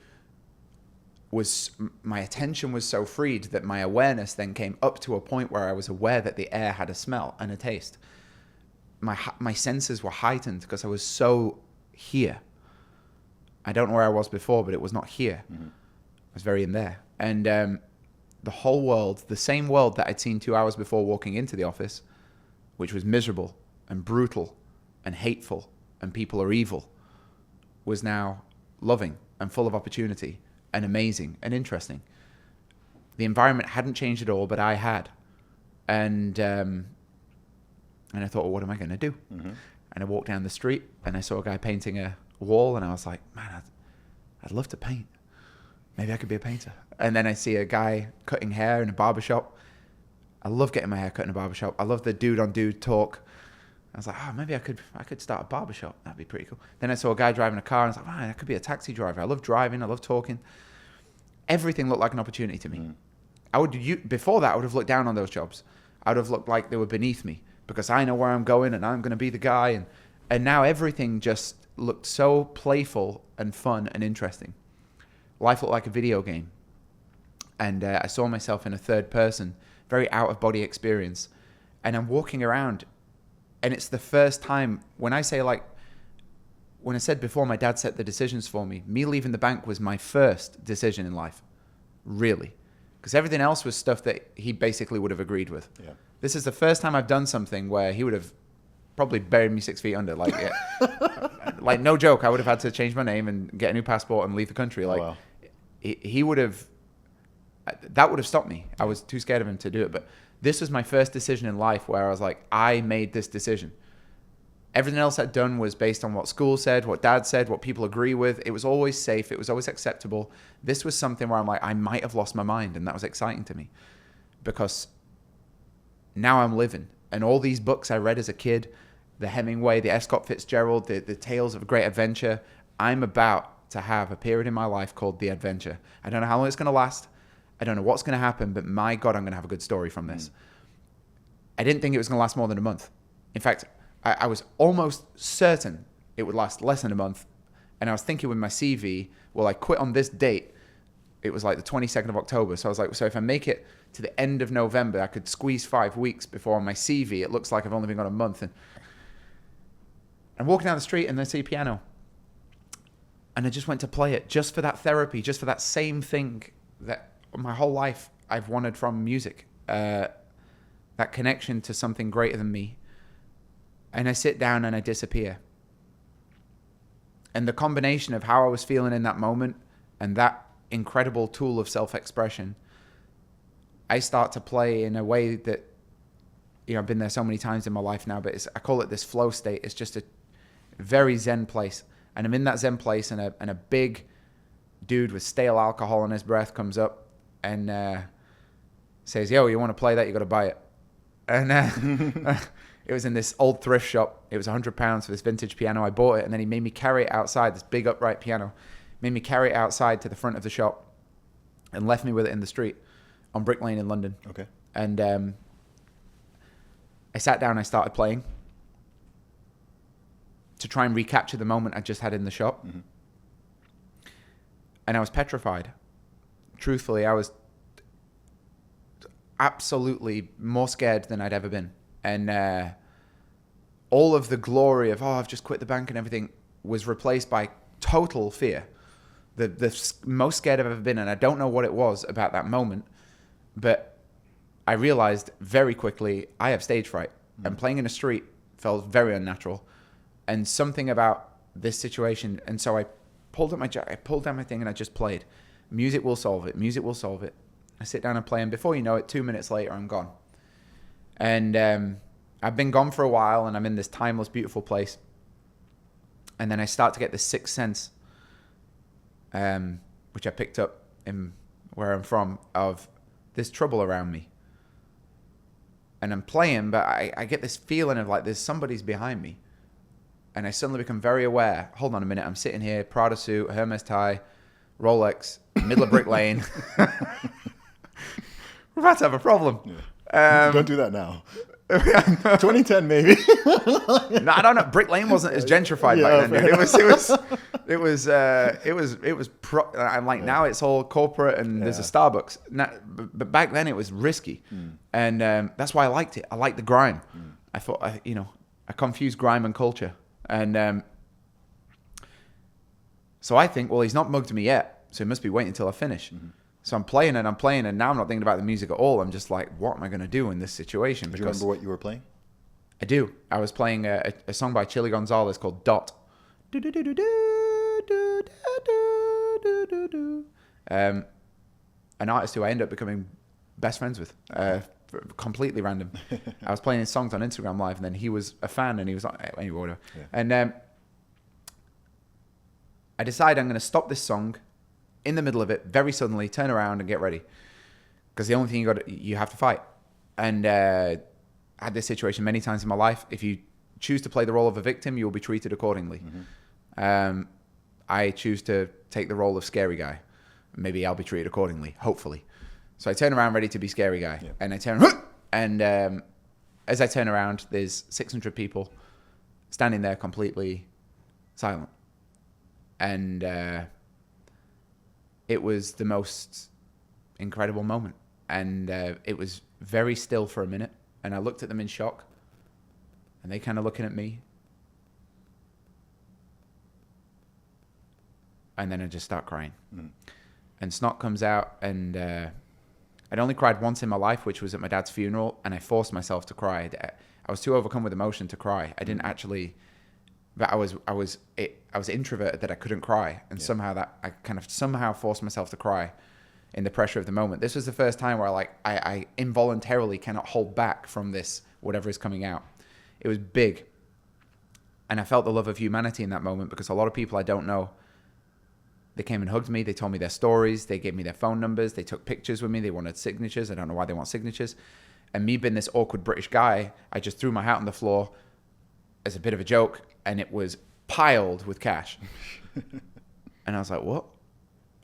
My attention was so freed that my awareness then came up to a point where I was aware that the air had a smell and a taste. My senses were heightened because I was so here. I don't know where I was before, but it was not here. Mm-hmm. I was very in there. And the whole world, the same world that I'd seen 2 hours before walking into the office, which was miserable and brutal and hateful and people are evil, was now loving and full of opportunity and amazing and interesting. The environment hadn't changed at all, but I had. And I thought, well, what am I going to do? Mm-hmm. And I walked down the street and I saw a guy painting a wall and I was like, man, I'd love to paint. Maybe I could be a painter. And then I see a guy cutting hair in a barbershop. I love getting my hair cut in a barbershop. I love the dude on dude talk. I was like, oh, maybe I could start a barbershop. That'd be pretty cool. Then I saw a guy driving a car and I was like, man, I could be a taxi driver. I love driving. I love talking. Everything looked like an opportunity to me. Before that, I would have looked down on those jobs. I would have looked like they were beneath me because I know where I'm going and I'm going to be the guy. And now everything just looked so playful and fun and interesting. Life looked like a video game. And I saw myself in a third person, very out-of-body experience. And I'm walking around. And it's the first time when I say, like, when I said before my dad set the decisions for me leaving the bank was my first decision in life, really. Because everything else was stuff that he basically would have agreed with. Yeah. This is the first time I've done something where he would have probably buried me 6 feet under. Like, like no joke, I would have had to change my name and get a new passport and leave the country. Like, he would have that would have stopped me. I was too scared of him to do it. But this was my first decision in life where I was like, I made this decision. Everything else I'd done was based on what school said, what dad said, what people agree with. It was always safe. It was always acceptable. This was something where I'm like, I might have lost my mind. And that was exciting to me because now I'm living. And all these books I read as a kid, the Hemingway, the F. Scott Fitzgerald, the Tales of a Great Adventure, I'm about to have a period in my life called The Adventure. I don't know how long it's going to last. I don't know what's going to happen, but my God, I'm going to have a good story from this. I didn't think it was going to last more than a month. In fact, I was almost certain it would last less than a month. And I was thinking with my CV, well, I quit on this date. It was like the 22nd of October. So I was like, so if I make it to the end of November, I could squeeze 5 weeks before on my CV, it looks like I've only been gone a month. And I'm walking down the street and I see a piano. And I just went to play it just for that therapy, just for that same thing that my whole life I've wanted from music. That connection to something greater than me. And I sit down and I disappear. And the combination of how I was feeling in that moment and that incredible tool of self-expression, I start to play in a way that, I've been there so many times in my life now, but I call it this flow state. It's just a very zen place. And I'm in that zen place and a big dude with stale alcohol in his breath comes up and says, yo, you want to play that? You got to buy it. And it was in this old thrift shop. It was £100 for this vintage piano. I bought it, and then he made me carry it outside, this big upright piano. Made me carry it outside to the front of the shop and left me with it in the street on Brick Lane in London. Okay. And I sat down and I started playing to try and recapture the moment I just had in the shop. Mm-hmm. And I was petrified. Truthfully, I was absolutely more scared than I'd ever been. And all of the glory of, I've just quit the bank and everything was replaced by total fear. The most scared I've ever been. And I don't know what it was about that moment, but I realized very quickly I have stage fright. Mm-hmm. And playing in a street felt very unnatural. And something about this situation. And so I pulled down my thing and I just played. Music will solve it. Music will solve it. I sit down and play, and before you know it, 2 minutes later, I'm gone. And I've been gone for a while, and I'm in this timeless, beautiful place. And then I start to get this sixth sense, which I picked up in where I'm from, of there's trouble around me. And I'm playing, but I get this feeling of like there's somebody's behind me. And I suddenly become very aware. Hold on a minute, I'm sitting here, Prada suit, Hermes tie, Rolex, middle of Brick Lane. We're about to have a problem. Yeah. Don't do that now. 2010 maybe. No, I don't know. Brick Lane wasn't as gentrified back then. I'm like, now it's all corporate and there's a Starbucks. Now, but back then it was risky, and that's why I liked it. I liked the grime. I thought, I confused grime and culture, and so I think, well, he's not mugged me yet, so he must be waiting until I finish. Mm-hmm. So I'm playing, and now I'm not thinking about the music at all. I'm just like, what am I going to do in this situation? Do you remember what you were playing? I do. I was playing a song by Chili Gonzalez called Dot. An artist who I ended up becoming best friends with. Completely random. I was playing his songs on Instagram Live, and then he was a fan, and he was like, anyway, whatever. Yeah. And I decided I'm going to stop this song in the middle of it, very suddenly, turn around and get ready. Because the only thing you have to fight. And I had this situation many times in my life. If you choose to play the role of a victim, you will be treated accordingly. Mm-hmm. I choose to take the role of scary guy. Maybe I'll be treated accordingly, hopefully. So I turn around ready to be scary guy. Yeah. And I turn, and as I turn around, there's 600 people standing there completely silent. And it was the most incredible moment. And it was very still for a minute. And I looked at them in shock. And they kind of looking at me. And then I just start crying. Mm. And snot comes out. And I'd only cried once in my life, which was at my dad's funeral. And I forced myself to cry. I was too overcome with emotion to cry. I didn't actually... But I was introverted that I couldn't cry, and somehow I forced myself to cry, in the pressure of the moment. This was the first time where I involuntarily cannot hold back from this, whatever is coming out. It was big. And I felt the love of humanity in that moment, because a lot of people I don't know, they came and hugged me. They told me their stories. They gave me their phone numbers. They took pictures with me. They wanted signatures. I don't know why they want signatures. And me being this awkward British guy, I just threw my hat on the floor as a bit of a joke, and it was piled with cash. And I was like, what?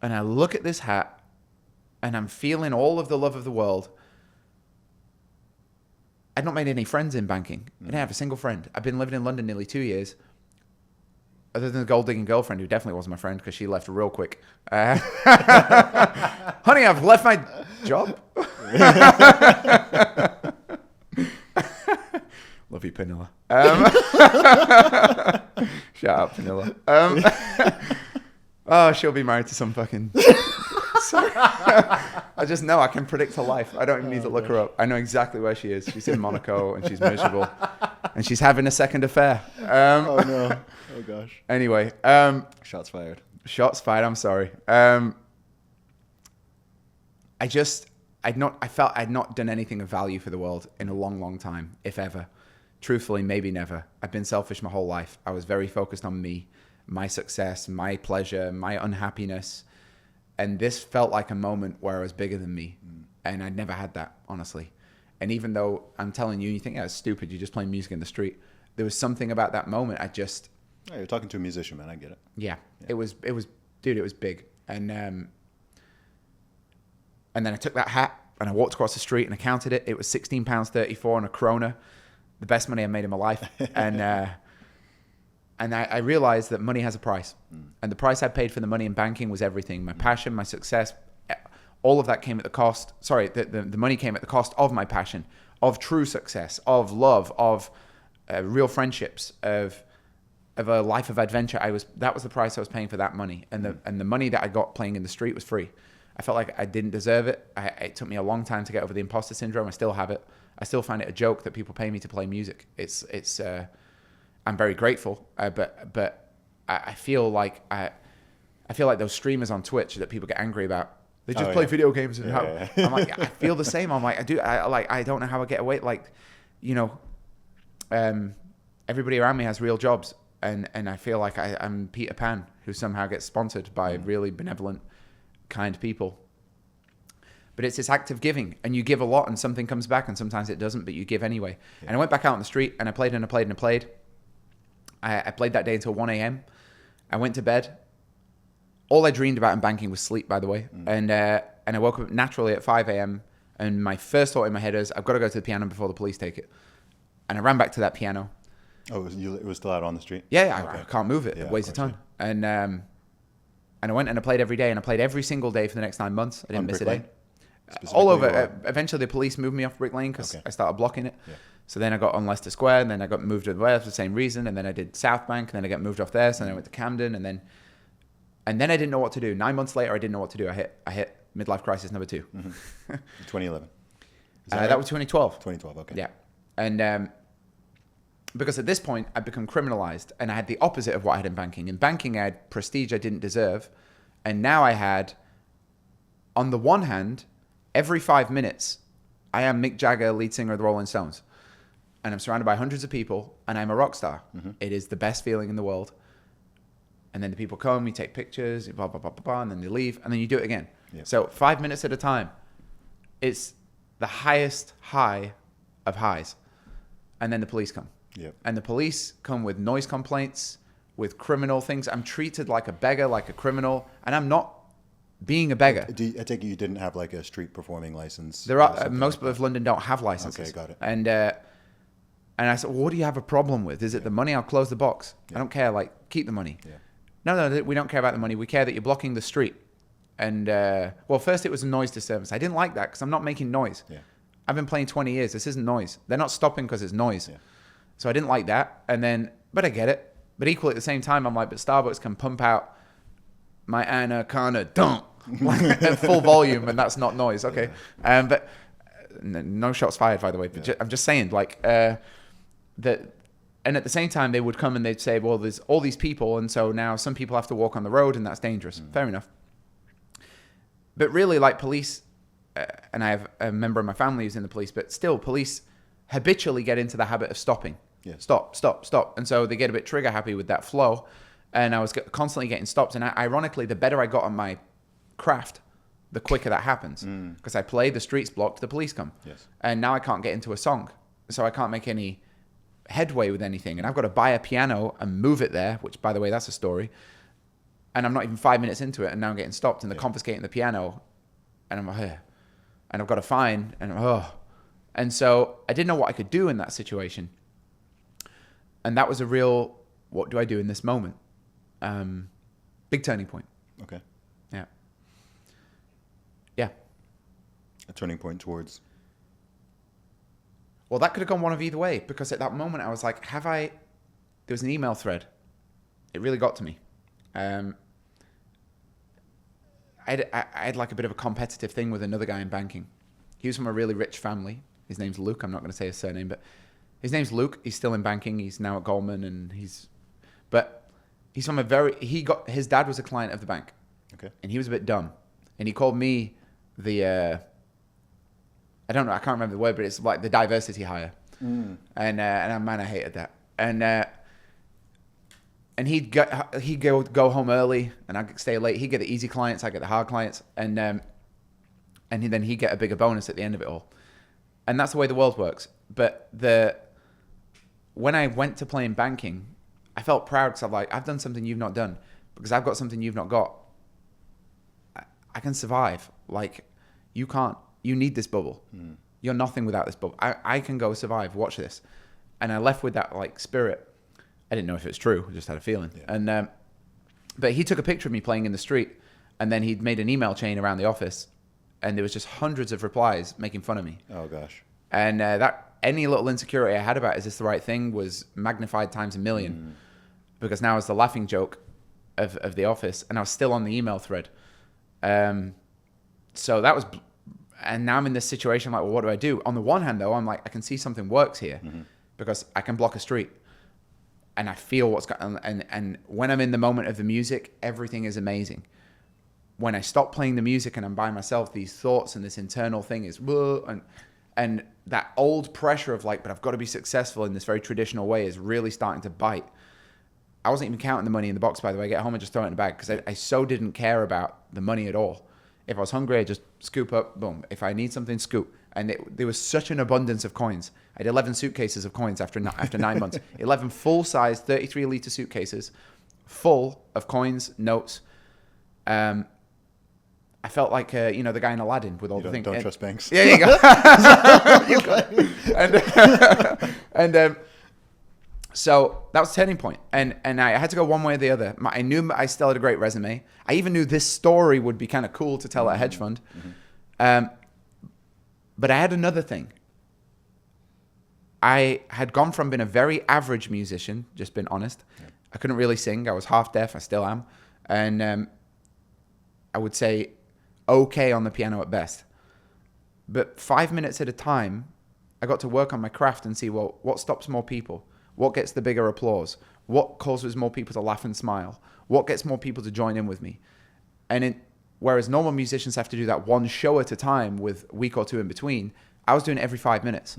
And I look at this hat, and I'm feeling all of the love of the world. I'd not made any friends in banking. I didn't have a single friend. I've been living in London nearly 2 years. Other than the gold-digging girlfriend, who definitely wasn't my friend because she left real quick. Honey, I've left my job. Love you, Panilla. Shout out, Panilla. Oh, she'll be married to some fucking... I just know I can predict her life. I don't even need to look her up. I know exactly where she is. She's in Monaco, and she's miserable. And she's having a second affair. Oh, no. Oh, gosh. Anyway. Shots fired. Shots fired. I'm sorry. I felt I'd not done anything of value for the world in a long, long time, if ever. Truthfully, maybe never. I've been selfish my whole life. I was very focused on me, my success, my pleasure, my unhappiness. And this felt like a moment where I was bigger than me. And I'd never had that, honestly. And even though I'm telling you, you think, it's stupid, you're just playing music in the street. There was something about that moment. Oh, you're talking to a musician, man. I get it. Yeah. It was, dude, it was big. And then I took that hat and I walked across the street and I counted it. It was £16.34 and a krona, the best money I made in my life. And I realized that money has a price. And the price I paid for the money in banking was everything. My passion, my success, all of that came at the cost. Sorry, the money came at the cost of my passion, of true success, of love, of real friendships, of a life of adventure. That was the price I was paying for that money. And the money that I got playing in the street was free. I felt like I didn't deserve it. It took me a long time to get over the imposter syndrome. I still have it. I still find it a joke that people pay me to play music. I'm very grateful, but I feel like those streamers on Twitch that people get angry about. They just play video games and I'm like, I feel the same. I'm like, I don't know how I get away. Like, everybody around me has real jobs, and I feel like I'm Peter Pan who somehow gets sponsored by really benevolent, kind people. But it's this act of giving, and you give a lot, and something comes back, and sometimes it doesn't, but you give anyway. Yeah. And I went back out on the street, and I played and I played and I played. I played that day until 1 a.m. I went to bed. All I dreamed about in banking was sleep, by the way. And I woke up naturally at 5 a.m. And my first thought in my head is, I've got to go to the piano before the police take it. And I ran back to that piano. Oh, it was still out on the street? Yeah, okay. I can't move it. It weighs a ton. Yeah. And I went and I played every day, and I played every single day for the next 9 months. I didn't miss a day. All over. Eventually, the police moved me off Brick Lane because I started blocking it. Yeah. So then I got on Leicester Square, and then I got moved to the West for the same reason. And then I did South Bank, and then I got moved off there. So then I went to Camden, and then I didn't know what to do. 9 months later, I didn't know what to do. I hit midlife crisis number 2. 2011. That was 2012. 2012. Okay. Yeah, and because at this point I'd become criminalized, and I had the opposite of what I had in banking. In banking, I had prestige I didn't deserve, and now I had, on the one hand, every 5 minutes, I am Mick Jagger, lead singer of the Rolling Stones. And I'm surrounded by hundreds of people, and I'm a rock star. It is the best feeling in the world. And then the people come, you take pictures, blah, blah, blah, blah, blah, and then they leave, and then you do it again. Yep. So 5 minutes at a time, it's the highest high of highs. And then the police come. Yep. And the police come with noise complaints, with criminal things. I'm treated like a beggar, like a criminal, and I'm not being a beggar. I take it you didn't have like a street performing license? There are most of London don't have licenses. Okay, got it. And I said, well, what do you have a problem with? Is it the money? I'll close the box. I don't care. Like, keep the money. Yeah. No, we don't care about the money. We care that you're blocking the street. And, well, first it was a noise disturbance. I didn't like that because I'm not making noise. Yeah. I've been playing 20 years. This isn't noise. They're not stopping because it's noise. Yeah. So I didn't like that. And then, but I get it. But equally at the same time, I'm like, but Starbucks can pump out my Anaconda dunk at full volume, and that's not noise. Okay. Yeah. But no shots fired, by the way. But I'm just saying, like, that. And at the same time, they would come and they'd say, well, there's all these people, and so now some people have to walk on the road, and that's dangerous. Fair enough. But really, like police, and I have a member of my family who's in the police, but still police habitually get into the habit of stopping. Yes. Stop, stop, stop. And so they get a bit trigger happy with that flow. And I was constantly getting stopped. And ironically, the better I got on my craft, the quicker that happens. Because I play, the street's blocked, the police come. Yes. And now I can't get into a song. So I can't make any headway with anything. And I've got to buy a piano and move it there, which, by the way, that's a story. And I'm not even 5 minutes into it, and now I'm getting stopped, and they're confiscating the piano. And I'm like, and I've got a fine, and And so I didn't know what I could do in that situation. And that was a real, what do I do in this moment? Big turning point. Okay. Yeah. Yeah. A turning point towards? Well, that could have gone one of either way, because at that moment I was like, there was an email thread. It really got to me. I had like a bit of a competitive thing with another guy in banking. He was from a really rich family. His name's Luke. I'm not going to say his surname, but his name's Luke. He's still in banking. He's now at Goldman, and he's from his dad was a client of the bank. Okay. And he was a bit dumb, and he called me I don't know, I can't remember the word, but it's like the diversity hire. And man, I hated that. And he'd go home early, and I'd stay late. He'd get the easy clients, I'd get the hard clients, and then he'd get a bigger bonus at the end of it all. And that's the way the world works. But when I went to play in banking, I felt proud because I'm like, I've done something you've not done, because I've got something you've not got. I can survive. Like, you can't. You need this bubble. You're nothing without this bubble. I can go survive. Watch this. And I left with that like spirit. I didn't know if it was true. I just had a feeling. Yeah. And but he took a picture of me playing in the street, and then he'd made an email chain around the office, and there was just hundreds of replies making fun of me. Oh gosh. And that any little insecurity I had about is this the right thing was magnified times a million, because now it's the laughing joke of the office, and I was still on the email thread. So that was, and now I'm in this situation like, well, what do I do? On the one hand, though, I'm like, I can see something works here, because I can block a street, and I feel what's going on. And when I'm in the moment of the music, everything is amazing. When I stop playing the music and I'm by myself, these thoughts and this internal thing is, and that old pressure of like, but I've got to be successful in this very traditional way is really starting to bite. I wasn't even counting the money in the box, by the way. I get home and just throw it in the bag, because I so didn't care about the money at all. If I was hungry, I just scoop up, boom. If I need something, scoop. And there was such an abundance of coins. I had 11 suitcases of coins after 9 months. 11 full-size, 33-liter suitcases, full of coins, notes. I felt like, the guy in Aladdin with all the things. Don't trust banks. Yeah, you go. You go. So that was a turning point. And I had to go one way or the other. I knew I still had a great resume. I even knew this story would be kind of cool to tell at a hedge fund. But I had another thing. I had gone from being a very average musician, just being honest. Yeah. I couldn't really sing. I was half deaf. I still am. And I would say okay on the piano at best. But 5 minutes at a time, I got to work on my craft and see, well, what stops more people? What gets the bigger applause? What causes more people to laugh and smile? What gets more people to join in with me? And whereas normal musicians have to do that one show at a time with a week or two in between, I was doing it every 5 minutes.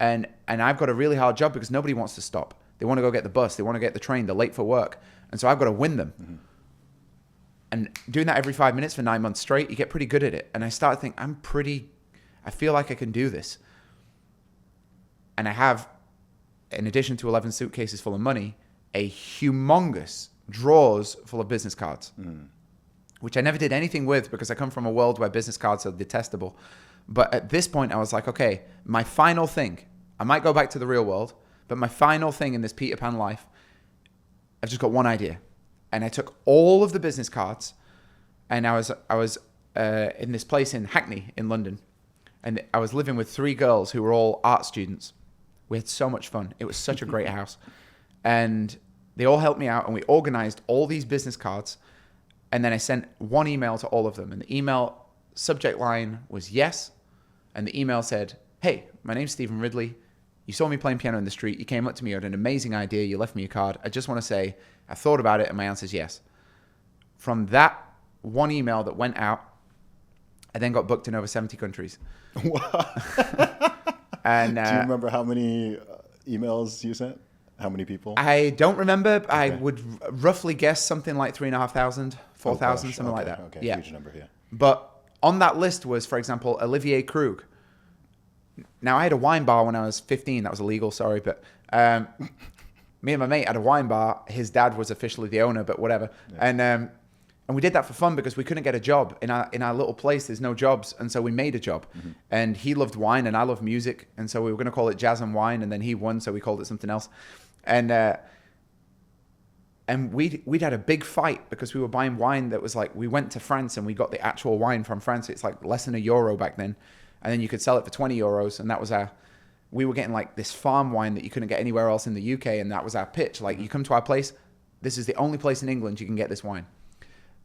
And I've got a really hard job because nobody wants to stop. They want to go get the bus. They want to get the train. They're late for work. And so I've got to win them. And doing that every 5 minutes for 9 months straight, you get pretty good at it. And I started thinking, I feel like I can do this. And I have, in addition to 11 suitcases full of money, a humongous drawers full of business cards, which I never did anything with because I come from a world where business cards are detestable. But at this point, I was like, okay, my final thing, I might go back to the real world, but my final thing in this Peter Pan life, I've just got one idea. And I took all of the business cards, and I was in this place in Hackney in London, and I was living with 3 girls who were all art students. We had so much fun. It was such a great house. And they all helped me out, and we organized all these business cards. And then I sent one email to all of them. And the email subject line was yes. And the email said, hey, my name's Stephen Ridley. You saw me playing piano in the street. You came up to me. You had an amazing idea. You left me a card. I just want to say I thought about it, and my answer is yes. From that one email that went out, I then got booked in over 70 countries. Wow. And do you remember how many emails you sent? How many people? I don't remember. Okay. I would roughly guess something like 3,500, 4,000, something like that. Okay, yeah. Huge number, yeah. But on that list was, for example, Olivier Krug. Now, I had a wine bar when I was 15. That was illegal, sorry. But me and my mate had a wine bar. His dad was officially the owner, but whatever. Yeah. And we did that for fun because we couldn't get a job. In our little place, there's no jobs. And so we made a job. Mm-hmm. And he loved wine and I love music. And so we were going to call it Jazz and Wine. And then he won, so we called it something else. And we'd had a big fight because we were buying wine that was like, we went to France and we got the actual wine from France. It's like less than €1 back then. And then you could sell it for €20. And that was we were getting like this farm wine that you couldn't get anywhere else in the UK. And that was our pitch. Like, you come to our place, this is the only place in England you can get this wine.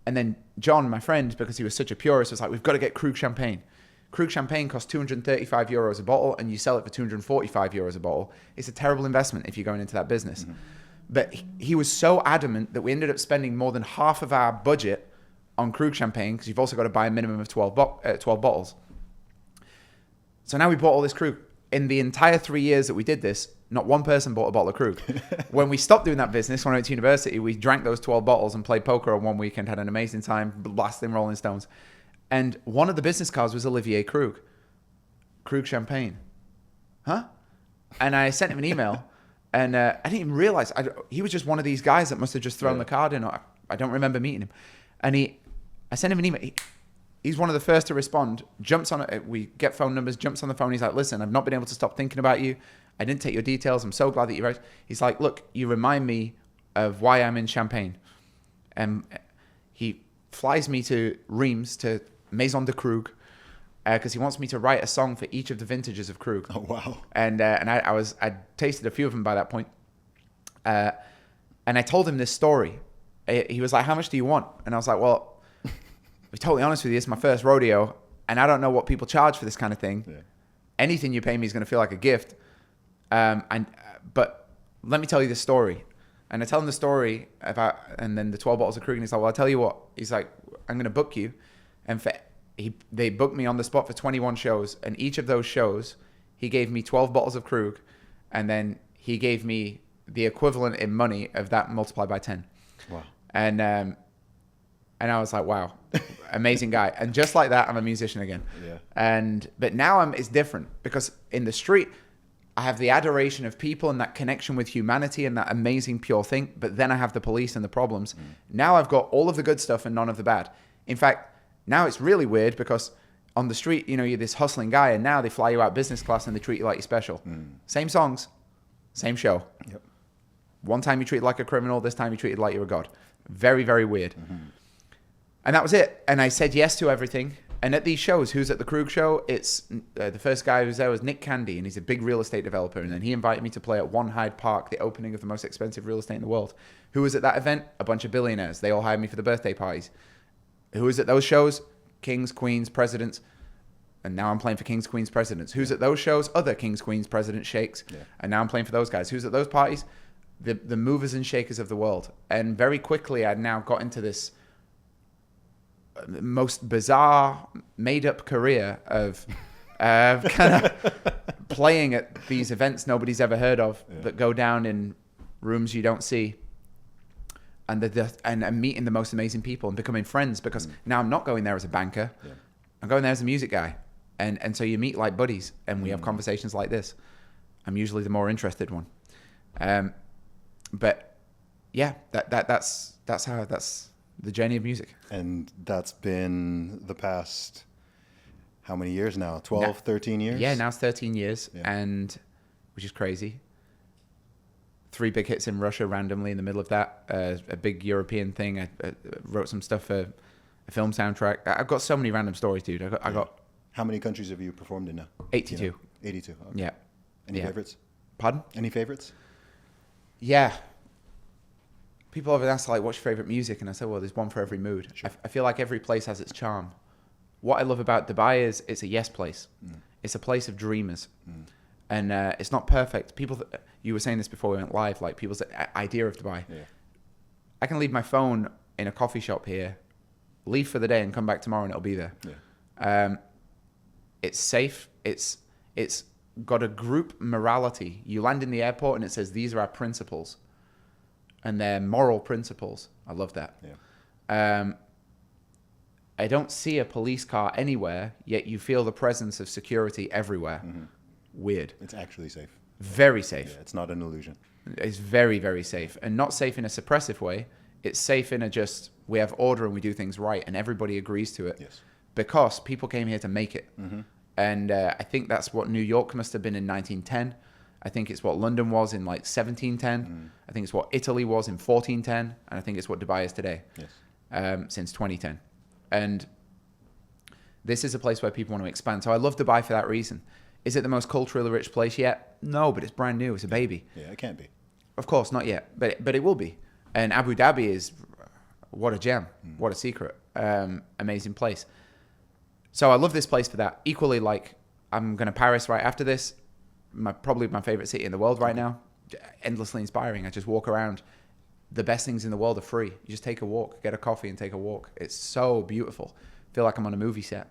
And then John, my friend, because he was such a purist, was like, we've got to get Krug champagne. Krug champagne costs €235 a bottle and you sell it for €245 a bottle. It's a terrible investment if you're going into that business. Mm-hmm. But he was so adamant that we ended up spending more than half of our budget on Krug champagne, because you've also got to buy a minimum of 12 bottles. So now we bought all this Krug. In the entire 3 years that we did this, not one person bought a bottle of Krug. When we stopped doing that business, when I went to university, we drank those 12 bottles and played poker on one weekend, had an amazing time, blasting Rolling Stones. And one of the business cards was Olivier Krug. Krug champagne. Huh? And I sent him an email, and I didn't even realize. He was just one of these guys that must have just thrown the card in. I don't remember meeting him. And I sent him an email. He's one of the first to respond, jumps on it. We get phone numbers, jumps on the phone. He's like, listen, I've not been able to stop thinking about you. I didn't take your details. I'm so glad that you wrote. He's like, look, you remind me of why I'm in Champagne. And he flies me to Reims, to Maison de Krug, because he wants me to write a song for each of the vintages of Krug. Oh, wow. And I'd tasted a few of them by that point. And I told him this story. He was like, how much do you want? And I was like, well, to be totally honest with you, it's my first rodeo, and I don't know what people charge for this kind of thing. Yeah. Anything you pay me is going to feel like a gift. But let me tell you this story. And I tell him the story about, and then the 12 bottles of Krug, and he's like, well, I'll tell you what. He's like, I'm going to book you. And they booked me on the spot for 21 shows. And each of those shows, he gave me 12 bottles of Krug. And then he gave me the equivalent in money of that multiplied by 10. Wow. And I was like, wow, amazing guy. And just like that, I'm a musician again. Yeah. But now it's different, because in the street, I have the adoration of people and that connection with humanity and that amazing pure thing. But then I have the police and the problems. Now I've got all of the good stuff and none of the bad. In fact, now it's really weird, because on the street, you're this hustling guy, and now they fly you out business class and they treat you like you're special. Same songs, same show. Yep. One time you treated like a criminal, this time you treated like you're a god. Very, very weird. Mm-hmm. And that was it. And I said yes to everything. And at these shows, who's at the Krug show? It's the first guy who's there was Nick Candy, and he's a big real estate developer. And then he invited me to play at One Hyde Park, the opening of the most expensive real estate in the world. Who was at that event? A bunch of billionaires. They all hired me for the birthday parties. Who was at those shows? Kings, queens, presidents. And now I'm playing for kings, queens, presidents. Who's at those shows? Other kings, queens, presidents, sheikhs. Yeah. And now I'm playing for those guys. Who's at those parties? The movers and shakers of the world. And very quickly, I'd now got into this most bizarre, made-up career of kind of playing at these events nobody's ever heard of, that go down in rooms you don't see, and meeting the most amazing people and becoming friends, because now I'm not going there as a banker. Yeah. I'm going there as a music guy. And so you meet like buddies, and we have conversations like this. I'm usually the more interested one. But yeah, that's the journey of music. And that's been the past, how many years now? 12, 13 years? Yeah, now it's 13 years, and which is crazy. 3 big hits in Russia randomly in the middle of that. A big European thing. I wrote some stuff for a film soundtrack. I've got so many random stories, dude. I got. How many countries have you performed in now? 82. 82. Okay. Yeah. Any favorites? Pardon? Any favorites? Yeah. People often ask, like, what's your favorite music? And I say, well, there's one for every mood. Sure. I feel like every place has its charm. What I love about Dubai is it's a yes place. It's a place of dreamers. And it's not perfect. You were saying this before we went live, like people's idea of Dubai. Yeah. I can leave my phone in a coffee shop here, leave for the day and come back tomorrow and it'll be there. Yeah. It's safe. It's got a group morality. You land in the airport and it says, these are our principles. And they're moral principles. I love that. Yeah. I don't see a police car anywhere, yet you feel the presence of security everywhere. Mm-hmm. Weird. It's actually safe. Very safe. Yeah, it's not an illusion. It's very, very safe. And not safe in a suppressive way. It's safe in a just, we have order and we do things right and everybody agrees to it. Yes. Because people came here to make it. Mm-hmm. And I think that's what New York must have been in 1910. I think it's what London was in like 1710. Mm. I think it's what Italy was in 1410. And I think it's what Dubai is today. Yes. Since 2010. And this is a place where people want to expand. So I love Dubai for that reason. Is it the most culturally rich place yet? No, but it's brand new. It's a baby. Yeah, it can't be. Of course, not yet. But it will be. And Abu Dhabi is, what a gem. What a secret. Amazing place. So I love this place for that. Equally, like, I'm going to Paris right after this. Probably my favorite city in the world right now. Endlessly inspiring. I just walk around. The best things in the world are free. You just take a walk, get a coffee and take a walk. It's so beautiful. Feel like I'm on a movie set.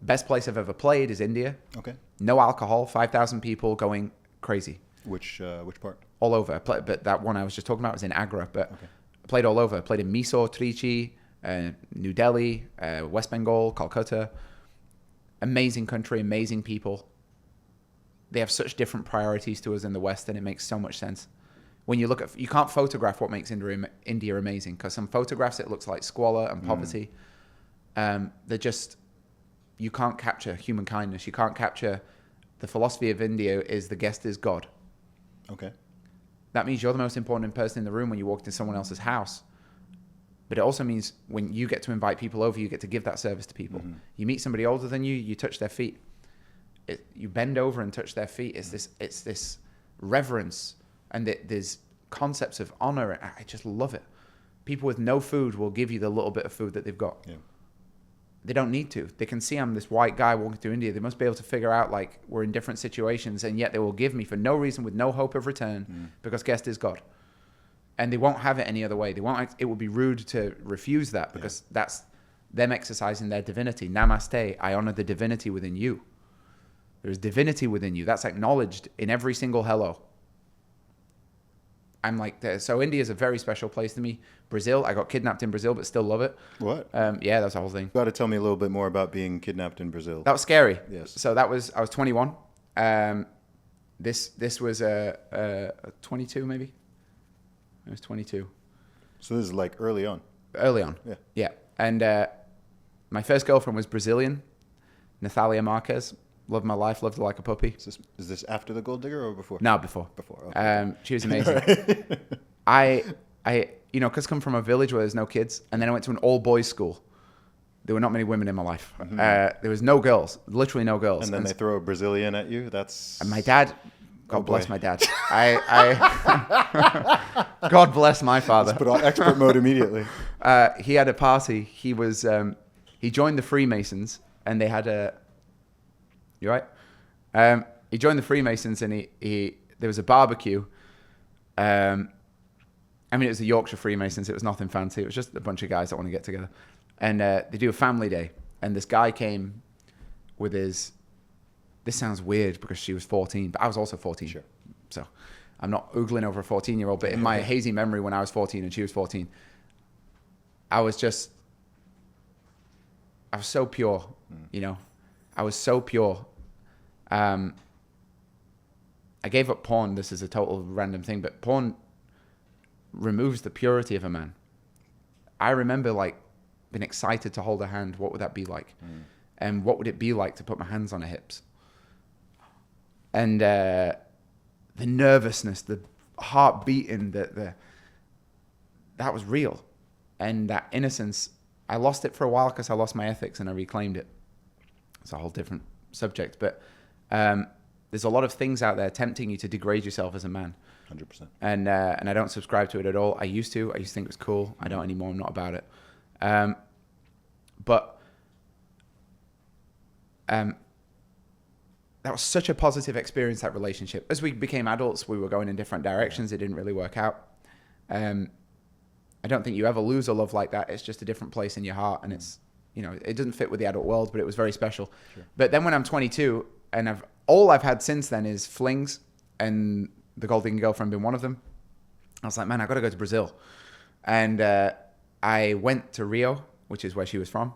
Best place I've ever played is India. Okay. No alcohol, 5,000 people going crazy. Which part? All over. But that one I was just talking about was in Agra. But I played all over. I played in Mysore, Trichy, New Delhi, West Bengal, Calcutta. Amazing country, amazing people. They have such different priorities to us in the West, and it makes so much sense. When you look at, you can't photograph what makes India amazing, because some photographs it looks like squalor and poverty. They're just, you can't capture human kindness. You can't capture the philosophy of India is the guest is God. Okay. That means you're the most important person in the room when you walk into someone else's house. But it also means when you get to invite people over, you get to give that service to people. Mm-hmm. You meet somebody older than you, you touch their feet. You bend over and touch their feet. It's this reverence. And there's concepts of honor. I just love it. People with no food will give you the little bit of food that they've got. Yeah. They don't need to. They can see I'm this white guy walking through India. They must be able to figure out, like, we're in different situations, and yet they will give me for no reason with no hope of return because guest is God. And they won't have it any other way. They won't. It would be rude to refuse that because that's them exercising their divinity. Namaste. I honor the divinity within you. There's divinity within you. That's acknowledged in every single hello. I'm like, so India is a very special place to me. Brazil, I got kidnapped in Brazil, but still love it. What? Yeah, that's the whole thing. You got to tell me a little bit more about being kidnapped in Brazil. That was scary. Yes. So I was 21. This was 22 maybe. I was 22. So this is like early on. Early on. Yeah. Yeah. And my first girlfriend was Brazilian, Natalia Marquez. Loved my life, loved her like a puppy. Is this after the Gold Digger or before? No, before. Before. Okay. She was amazing. I because I come from a village where there's no kids, and then I went to an all-boys school. There were not many women in my life. Mm-hmm. There was no girls, literally no girls. And then they throw a Brazilian at you? That's... And my dad, God bless my dad. God bless my father. Let's put on expert mode immediately. He had a party. He was, he joined the Freemasons, and they had a... You right? He joined the Freemasons, and there was a barbecue. I mean, it was the Yorkshire Freemasons. It was nothing fancy. It was just a bunch of guys that want to get together. And they do a family day. And this guy came with his... This sounds weird because she was 14, but I was also 14. Sure. So I'm not oogling over a 14-year-old, but in my hazy memory when I was 14 and she was 14, I was so pure, you know. I was so pure. I gave up porn. This is a total random thing, but porn removes the purity of a man. I remember like being excited to hold her hand. What would that be like? And what would it be like to put my hands on her hips? And the nervousness, the heart beating, that was real. And that innocence, I lost it for a while because I lost my ethics and I reclaimed it. It's a whole different subject. But there's a lot of things out there tempting you to degrade yourself as a man. 100%. And I don't subscribe to it at all. I used to think it was cool. I don't anymore. I'm not about it. But that was such a positive experience, that relationship. As we became adults, we were going in different directions. It didn't really work out. I don't think you ever lose a love like that. It's just a different place in your heart, and it's it doesn't fit with the adult world, but it was very special. Sure. But then when I'm 22 and all I've had since then is flings, and the gold digging girlfriend being one of them, I was like, man, I got to go to Brazil. And I went to Rio, which is where she was from.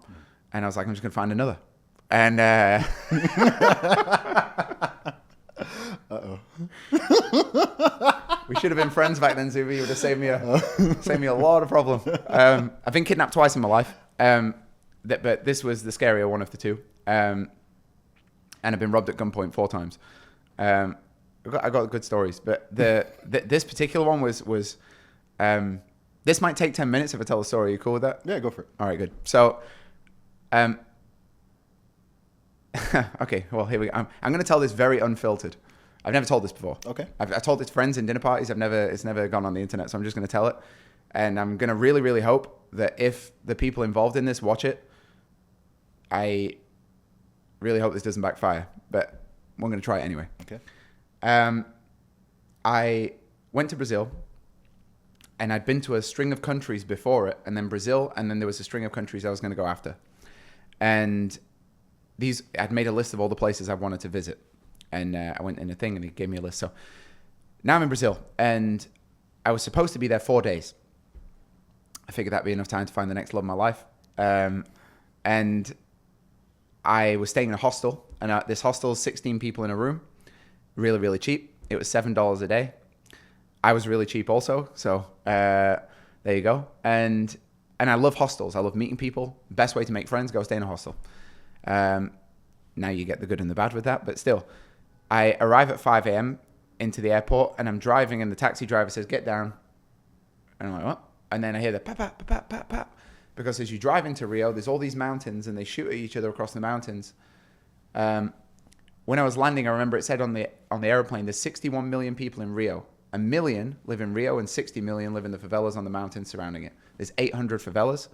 And I was like, I'm just going to find another. And we should have been friends back then, Zuby. You would have saved me a lot of problem. I've been kidnapped twice in my life, but this was the scarier one of the two. And I've been robbed at gunpoint 4 times. I got good stories, but this particular one was this might take 10 minutes if I tell the story. Are you cool with that? Yeah, go for it. All right, good. So, okay, well, here we go. I'm going to tell this very unfiltered. I've never told this before. Okay. I've told it to friends in dinner parties. It's never gone on the internet, so I'm just going to tell it. And I'm going to really, really hope that if the people involved in this watch it, I really hope this doesn't backfire. But we're going to try it anyway. Okay. I went to Brazil, and I'd been to a string of countries before it, and then Brazil, and then there was a string of countries I was going to go after. And I'd made a list of all the places I wanted to visit. And I went in a thing and he gave me a list. So now I'm in Brazil and I was supposed to be there 4 days. I figured that'd be enough time to find the next love of my life. And I was staying in a hostel, and this hostel is 16 people in a room. Really, really cheap. It was $7 a day. I was really cheap also. So there you go. And I love hostels. I love meeting people. Best way to make friends, go stay in a hostel. Now you get the good and the bad with that, but still. I arrive at 5 a.m. into the airport, and I'm driving, and the taxi driver says, get down. And I'm like, what? And then I hear the pap, pap, pap, pap, pap. Because as you drive into Rio, there's all these mountains, and they shoot at each other across the mountains. When I was landing, I remember it said on the airplane, there's 61 million people in Rio. 1 million live in Rio, and 60 million live in the favelas on the mountains surrounding it. There's 800 favelas,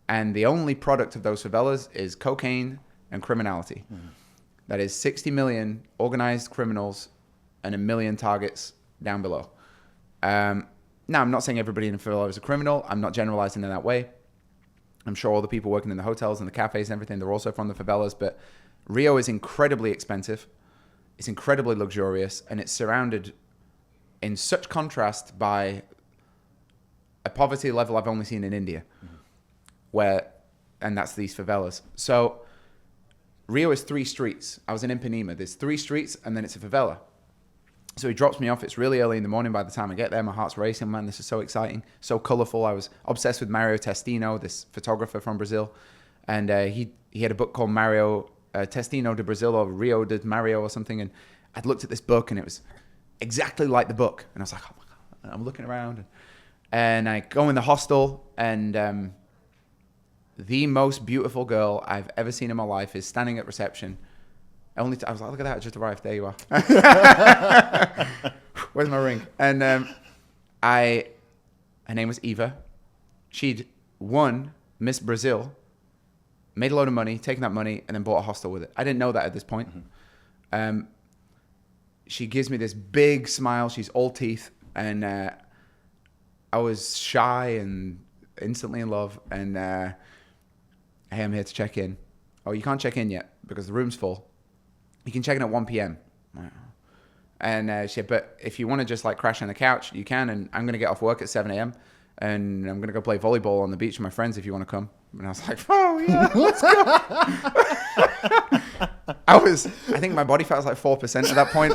and the only product of those favelas is cocaine and criminality. Mm-hmm. That is 60 million organized criminals and 1 million targets down below. Now, I'm not saying everybody in the favela is a criminal. I'm not generalizing in that way. I'm sure all the people working in the hotels and the cafes and everything, they're also from the favelas. But Rio is incredibly expensive. It's incredibly luxurious. And it's surrounded in such contrast by a poverty level I've only seen in India. Mm-hmm. And that's these favelas. So Rio is 3 streets. I was in Ipanema. There's 3 streets, and then it's a favela. So he drops me off. It's really early in the morning. By the time I get there, my heart's racing. Man, this is so exciting, so colorful. I was obsessed with Mario Testino, this photographer from Brazil. And he had a book called Mario Testino de Brazil, or Rio de Mario or something. And I'd looked at this book, and it was exactly like the book. And I was like, oh my God. And I'm looking around. And I go in the hostel, and the most beautiful girl I've ever seen in my life is standing at reception. I was like, look at that, I just arrived. There you are. Where's my ring? And her name was Eva. She'd won Miss Brazil, made a load of money, taken that money, and then bought a hostel with it. I didn't know that at this point. Mm-hmm. She gives me this big smile. She's all teeth. And I was shy and instantly in love. And hey, I'm here to check in. Oh, you can't check in yet because the room's full. You can check in at 1 p.m. And she said, but if you want to just like crash on the couch, you can. And I'm going to get off work at 7 a.m. and I'm going to go play volleyball on the beach with my friends if you want to come. And I was like, oh, yeah, let's go. I think my body fat was like 4% at that point.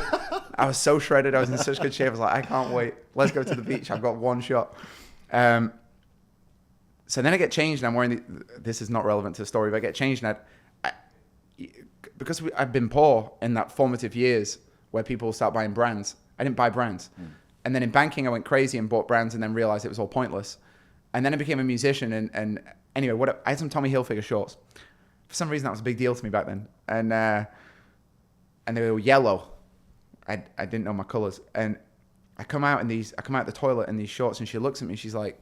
I was so shredded. I was in such good shape. I was like, I can't wait. Let's go to the beach. I've got one shot. So then I get changed, and I'm wearing this is not relevant to the story, but I get changed, and because I've been poor in that formative years where people start buying brands, I didn't buy brands. And then in banking, I went crazy and bought brands and then realized it was all pointless. And then I became a musician. And anyway, I had some Tommy Hilfiger shorts. For some reason, that was a big deal to me back then. And they were yellow. I didn't know my colors. And I come out the toilet in these shorts, and she looks at me. She's like,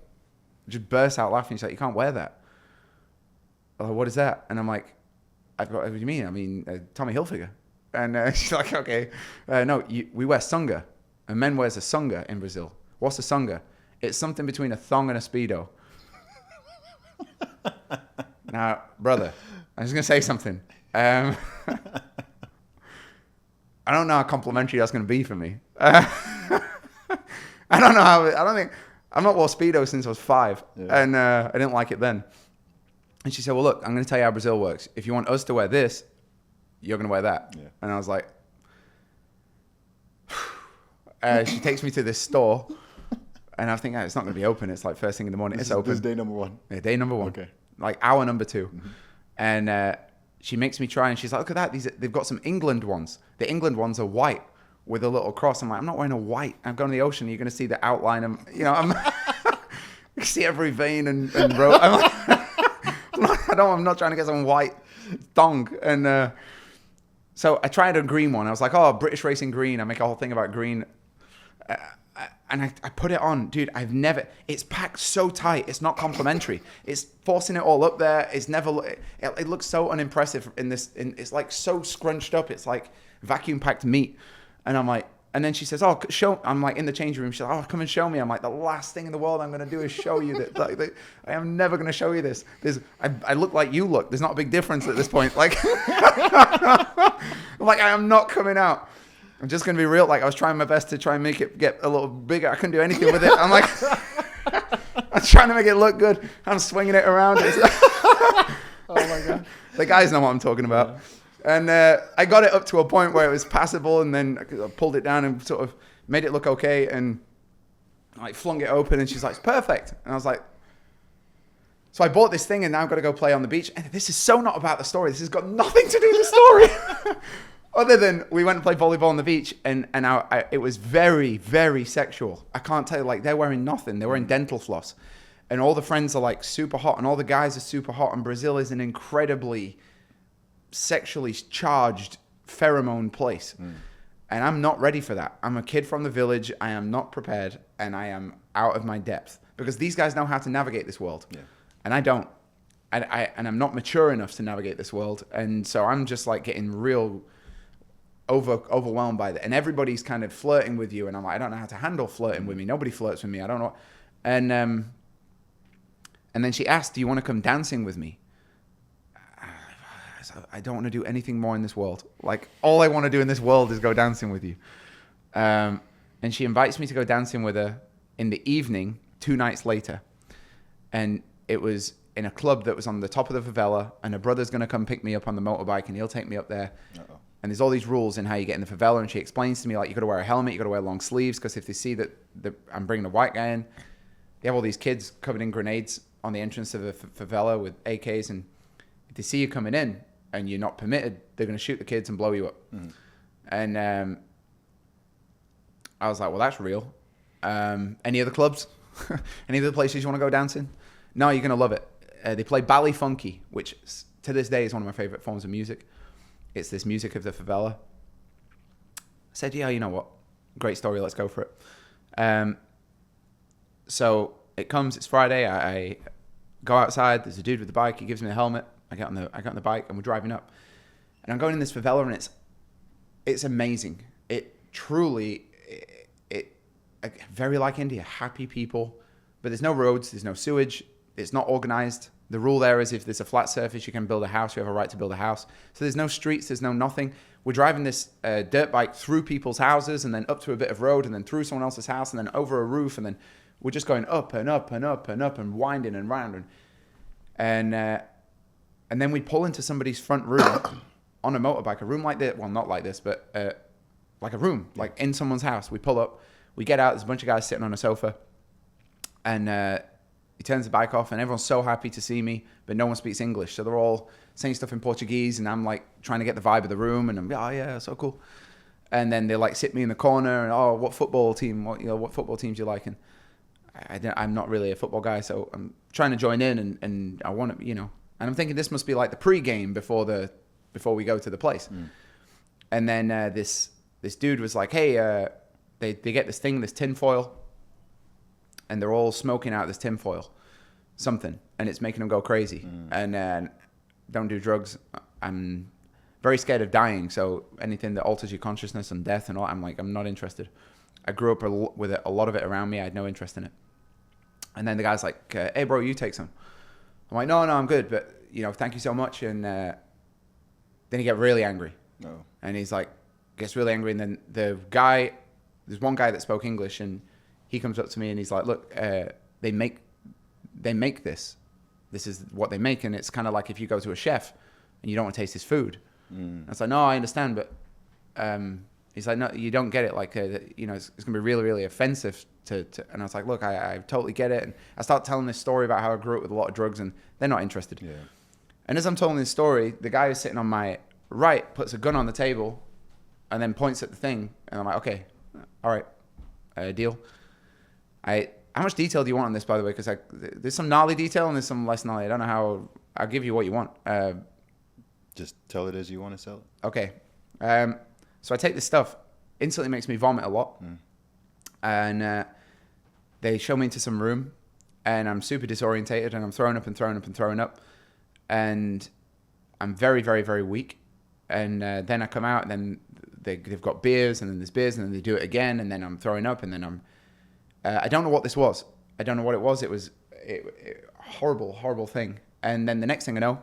just bursts out laughing. She's like, you can't wear that. I'm like, what is that? And I'm like, what do you mean? I mean, Tommy Hilfiger. And she's like, okay. No, we wear sunga. A men wears a sunga in Brazil. What's a sunga? It's something between a thong and a Speedo. Now, brother, I'm just going to say something. I don't know how complimentary that's going to be for me. I don't know how, I don't think, I've not wore Speedo since I was 5, and I didn't like it then. And she said, well, look, I'm going to tell you how Brazil works. If you want us to wear this, you're going to wear that. Yeah. And I was like, she takes me to this store, and I think it's not going to be open. It's like first thing in the morning. It's open. This is day number 1. Yeah, day number 1. Okay. Like hour number 2. Mm-hmm. And she makes me try, and she's like, look at that. They've got some England ones. The England ones are white with a little cross. I'm like, I'm not wearing a white. I'm going to the ocean. You're going to see the outline. I'm you see every vein and row. I'm not trying to get some white thong. And so I tried a green one. I was like, oh, British Racing green. I make a whole thing about green. And I put it on. Dude, it's packed so tight. It's not complimentary. It's forcing it all up there. It's never, it looks so unimpressive it's like so scrunched up. It's like vacuum packed meat. And I'm like, and then she says, oh, I'm like in the changing room. She's like, oh, come and show me. I'm like, the last thing in the world I'm going to do is show you that. I am never going to show you this. I look like you look. There's not a big difference at this point. Like, I'm like, I am not coming out. I'm just going to be real. Like, I was trying my best to try and make it get a little bigger. I couldn't do anything with it. I'm like, I'm trying to make it look good. I'm swinging it around. Oh my God. The guys know what I'm talking about. Yeah. And I got it up to a point where it was passable, and then I pulled it down and sort of made it look okay, and like flung it open, and she's like, it's perfect. And I was like, so I bought this thing, and now I've got to go play on the beach. And this is so not about the story. This has got nothing to do with the story. Other than we went and played volleyball on the beach, and it was very, very sexual. I can't tell you, like, they're wearing nothing. They're wearing dental floss. And all the friends are like super hot, and all the guys are super hot. And Brazil is an incredibly sexually charged pheromone place. And I'm not ready for that. I'm a kid from the village. I am not prepared, and I am out of my depth, because these guys know how to navigate this world. Yeah. And I don't. And I'm not mature enough to navigate this world. And so I'm just like getting real overwhelmed by that. And everybody's kind of flirting with you. And I'm like, I don't know how to handle flirting with me. Nobody flirts with me. I don't know. And then she asked, do you want to come dancing with me? I don't want to do anything more in this world. Like, all I want to do in this world is go dancing with you. And she invites me to go dancing with her in the evening, 2 nights later. And it was in a club that was on the top of the favela, and her brother's going to come pick me up on the motorbike, and he'll take me up there. Uh-oh. And there's all these rules in how you get in the favela, and she explains to me, like, you got to wear a helmet, you got to wear long sleeves, because if they see that I'm bringing a white guy in, they have all these kids covered in grenades on the entrance of the favela with AKs, and if they see you coming in and you're not permitted, they're going to shoot the kids and blow you up. And I was like, well, that's real. Any other clubs? Any other places you want to go dancing? No, you're going to love it. They play Ballet Funky, which to this day is one of my favorite forms of music. It's this music of the favela. I said, yeah, you know what? Great story. Let's go for it. So it comes. It's Friday. I go outside. There's a dude with the bike. He gives me a helmet. I get on the bike, and we're driving up. And I'm going in this favela, and it's amazing. It truly, very like India. Happy people, but there's no roads. There's no sewage. It's not organized. The rule there is if there's a flat surface, you can build a house. You have a right to build a house. So there's no streets. There's no nothing. We're driving this dirt bike through people's houses, and then up to a bit of road, and then through someone else's house, and then over a roof, and then we're just going up and up and up and up and winding and round. And then we pull into somebody's front room on a motorbike, a room like this. Well, not like this, but like a room, like in someone's house. We pull up, we get out. There's a bunch of guys sitting on a sofa, and he turns the bike off, and everyone's so happy to see me, but no one speaks English. So they're all saying stuff in Portuguese, and I'm like trying to get the vibe of the room, and I'm like, oh yeah, so cool. And then they like sit me in the corner, and oh, what football team? What football teams you like? And I'm not really a football guy, so I'm trying to join in, and I want to, and I'm thinking this must be like the pre-game before we go to the place. And then this dude was like, hey, they get this thing, this tin foil, and they're all smoking out this tin foil, something, and it's making them go crazy. And don't do drugs. I'm very scared of dying, so anything that alters your consciousness and death and all, I'm not interested. I grew up with a lot of it around me. I had no interest in it. And then the guy's like, hey, bro, you take some. I'm like, no, I'm good. But thank you so much. And then he got really angry. No. And he's like, gets really angry. And then there's one guy that spoke English, and he comes up to me and he's like, look, they make this. This is what they make. And it's kind of like if you go to a chef and you don't want to taste his food. I was like, no, I understand. But he's like, no, you don't get it. Like, it's going to be really, really offensive to. And I was like, look, I totally get it. And I start telling this story about how I grew up with a lot of drugs, and they're not interested. Yeah. And as I'm telling this story, the guy who's sitting on my right puts a gun on the table and then points at the thing. And I'm like, okay, all right, deal. How much detail do you want on this, by the way? Because there's some gnarly detail and there's some less gnarly. I don't know how. I'll give you what you want. Just tell it as you want to sell it. Okay. So I take this stuff. Instantly makes me vomit a lot. And they show me into some room, and I'm super disorientated, and I'm throwing up and throwing up and throwing up. And I'm very, very, very weak. And then I come out, and then they've got beers, and then there's beers, and then they do it again, and then I'm throwing up, and then I'm... I don't know what this was. I don't know what it was. It was a horrible, horrible thing. And then the next thing I know,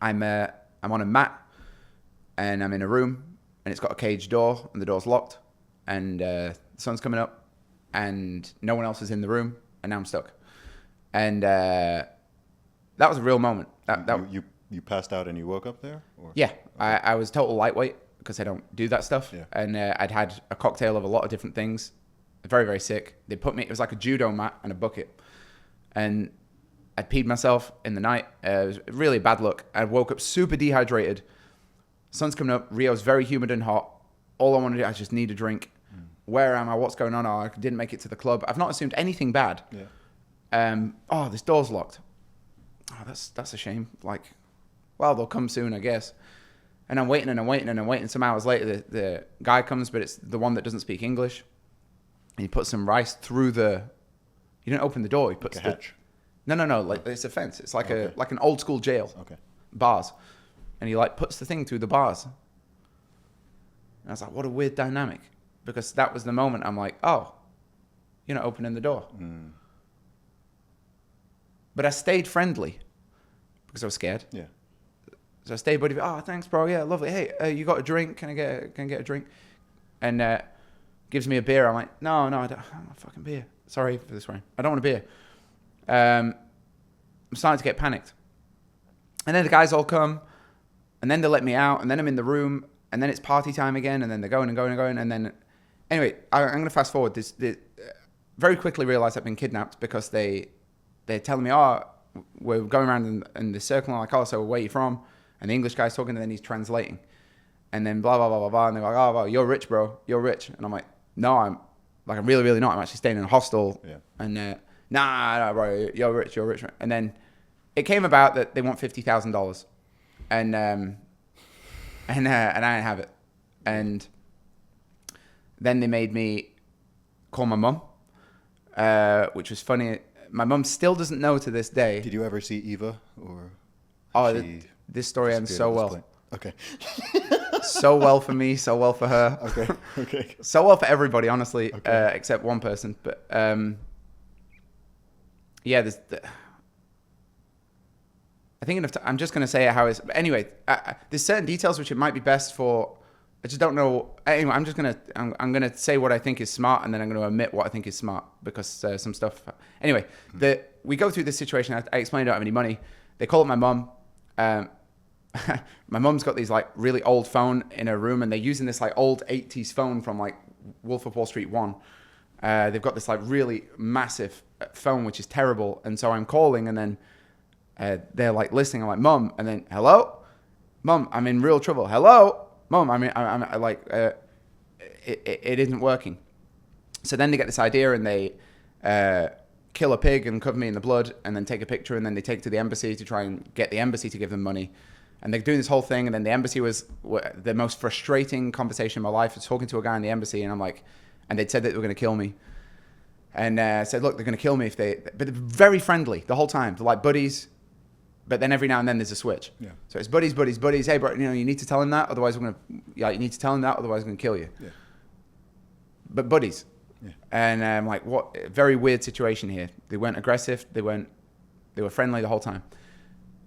I'm on a mat, and I'm in a room, and it's got a cage door, and the door's locked, and the sun's coming up, and no one else is in the room, and now I'm stuck. And that was a real moment. You passed out and you woke up there? Or? Yeah, okay. I was total lightweight because I don't do that stuff. Yeah. And I'd had a cocktail of a lot of different things. Very, very sick. They put me, it was like a judo mat and a bucket. And I'd peed myself in the night. It was really bad luck. I woke up super dehydrated. Sun's coming up. Rio's very humid and hot. All I want to do, I just need a drink. Where am I? What's going on? Oh, I didn't make it to the club. I've not assumed anything bad. Yeah. This door's locked. Oh, that's a shame. Like, well, they'll come soon, I guess. And I'm waiting and I'm waiting and I'm waiting. Some hours later, the guy comes, but it's the one that doesn't speak English. And he puts some rice through the... He didn't open the door. He puts like a hatch? No. Like, it's a fence. It's like like an old school jail. Okay. Bars. And he like puts the thing through the bars. And I was like, what a weird dynamic. Because that was the moment I'm like, oh, you're not opening the door. But I stayed friendly because I was scared. Yeah. So I stayed, buddy. Oh, thanks, bro. Yeah, lovely. Hey, you got a drink? Can I get a drink? And gives me a beer. I'm like, no, I don't want a fucking beer. Sorry for this, Ryan. I don't want a beer. I'm starting to get panicked. And then the guys all come, and then they let me out, and then I'm in the room, and then it's party time again, and then they're going and going and going, and then... Anyway, I'm going to fast forward. This very quickly realized I've been kidnapped because they're telling me, oh, we're going around in the circle. I'm like, oh, so where are you from? And the English guy's talking, and then he's translating. And then blah, blah, blah, blah, blah. And they're like, oh, well, you're rich, bro. You're rich. And I'm like, no, I'm really, really not. I'm actually staying in a hostel. Yeah. And nah, bro, you're rich. And then it came about that they want $50,000. And I didn't have it. And then they made me call my mum, which was funny. My mum still doesn't know to this day. Did you ever see Eva? Or this story ends so well. Okay. So well for me, so well for her. Okay. So well for everybody, honestly, okay. Except one person. But yeah, I think I'm just going to say how it's... Anyway, there's certain details which it might be best for... I just don't know. Anyway, I'm going to say what I think is smart, and then I'm going to omit what I think is smart because some stuff... Anyway, we go through this situation. I explained I don't have any money. They call up my mum. My mum's got these like really old phone in her room, and they're using this like old 80s phone from like Wolf of Wall Street 1. They've got this like really massive phone, which is terrible. And so I'm calling, and then they're like listening. I'm like, Mum, and then hello, Mum, I'm in real trouble. Hello, Mum, I'm like, it isn't working. So then they get this idea, and they kill a pig and cover me in the blood, and then take a picture, and then they take it to the embassy to try and get the embassy to give them money. And they're doing this whole thing, and then the embassy was the most frustrating conversation in my life. I was talking to a guy in the embassy, and I'm like, and they'd said that they were going to kill me. And said, look, they're going to kill me if they... But they're very friendly the whole time. They're like buddies, but then every now and then there's a switch. Yeah. So it's buddies. Hey, bro, you need to tell him that, otherwise we're going to... Yeah, you need to tell him that, otherwise we're going to kill you. Yeah. But buddies. Yeah. And I'm like, what? Very weird situation here. They weren't aggressive. They were friendly the whole time.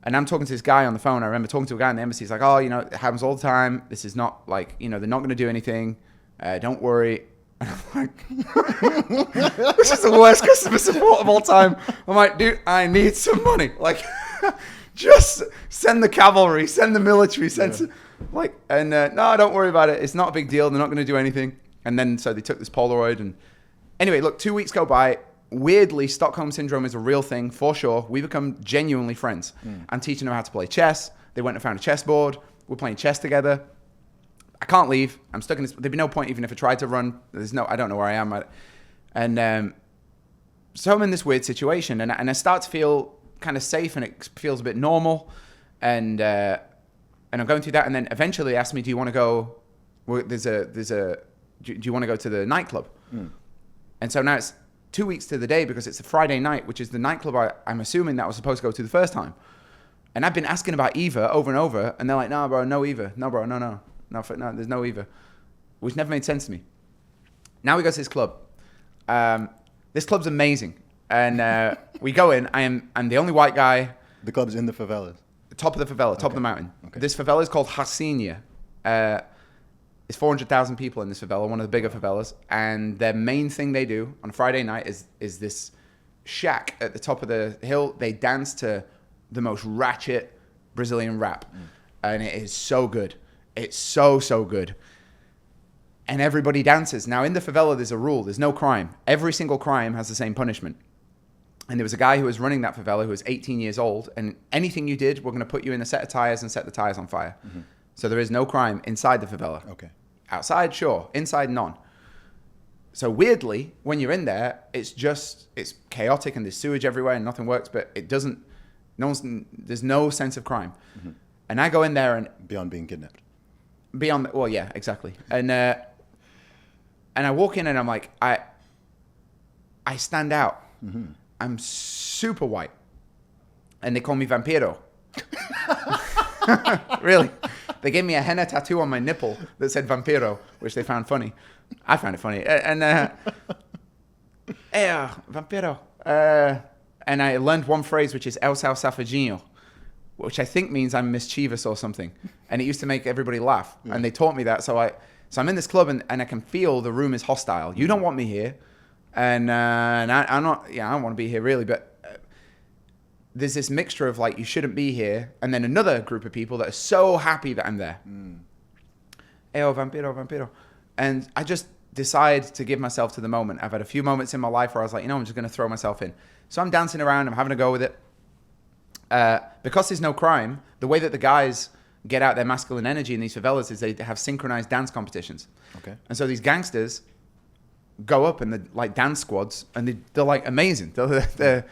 And I'm talking to this guy on the phone. I remember talking to a guy in the embassy. He's like, oh, it happens all the time. This is not like, they're not going to do anything. Don't worry. And I'm like, this is the worst customer support of all time. I'm like, dude, I need some money. Like, just send the cavalry, send the military, no, don't worry about it. It's not a big deal. They're not going to do anything. And then, so they took this Polaroid. And anyway, look, 2 weeks go by. Weirdly, Stockholm Syndrome is a real thing, for sure. We become genuinely friends. I'm teaching them how to play chess. They went and found a chessboard. We're playing chess together. I can't leave. I'm stuck in this. There'd be no point even if I tried to run. I don't know where I am. So I'm in this weird situation, and I start to feel kind of safe, and it feels a bit normal. And I'm going through that, and then eventually they asked me, do you want to go? Do you want to go to the nightclub? And so now it's 2 weeks to the day because it's a Friday night, which is the nightclub I'm assuming that I was supposed to go to the first time. And I've been asking about Eva over and over, and they're like, no, bro, no Eva. No, bro, no, there's no Eva. Which never made sense to me. Now we go to this club. This club's amazing. And we go in. I'm the only white guy. The club's in the favelas? Top of the favela, top of the mountain. Okay. This favela is called Hacinia. It's 400,000 people in this favela, one of the bigger favelas. And their main thing they do on a Friday night is this shack at the top of the hill. They dance to the most ratchet Brazilian rap. And it is so good. It's so good. And everybody dances. Now, in the favela, there's a rule. There's no crime. Every single crime has the same punishment. And there was a guy who was running that favela who was 18 years old. And anything you did, we're going to put you in a set of tires and set the tires on fire. So there is no crime inside the favela. Okay. Outside, sure. Inside, none. So weirdly, when you're in there, it's chaotic and there's sewage everywhere and nothing works, but there's no sense of crime. And I go in there and... Beyond being kidnapped. Well, yeah, exactly. And I walk in and I'm like, I stand out. I'm super white. And they call me Vampiro. Really. They gave me a henna tattoo on my nipple that said Vampiro, which they found funny. I found it funny. And Vampiro. And I learned one phrase, which is El Sal Safadinho, which I think means I'm mischievous or something. And it used to make everybody laugh. Yeah. And they taught me that. So I'm in this club and I can feel the room is hostile. You don't want me here. And I'm not, I don't want to be here really, but there's this mixture of like, you shouldn't be here. And then another group of people that are so happy that I'm there. Eyo, Vampiro. And I just decide to give myself to the moment. I've had a few moments in my life where I was like, I'm just going to throw myself in. So I'm dancing around, I'm having a go with it. Because there's no crime, the way that the guys get out their masculine energy in these favelas is they have synchronized dance competitions. Okay. And so these gangsters go up and they're like dance squads, and they're like amazing. They're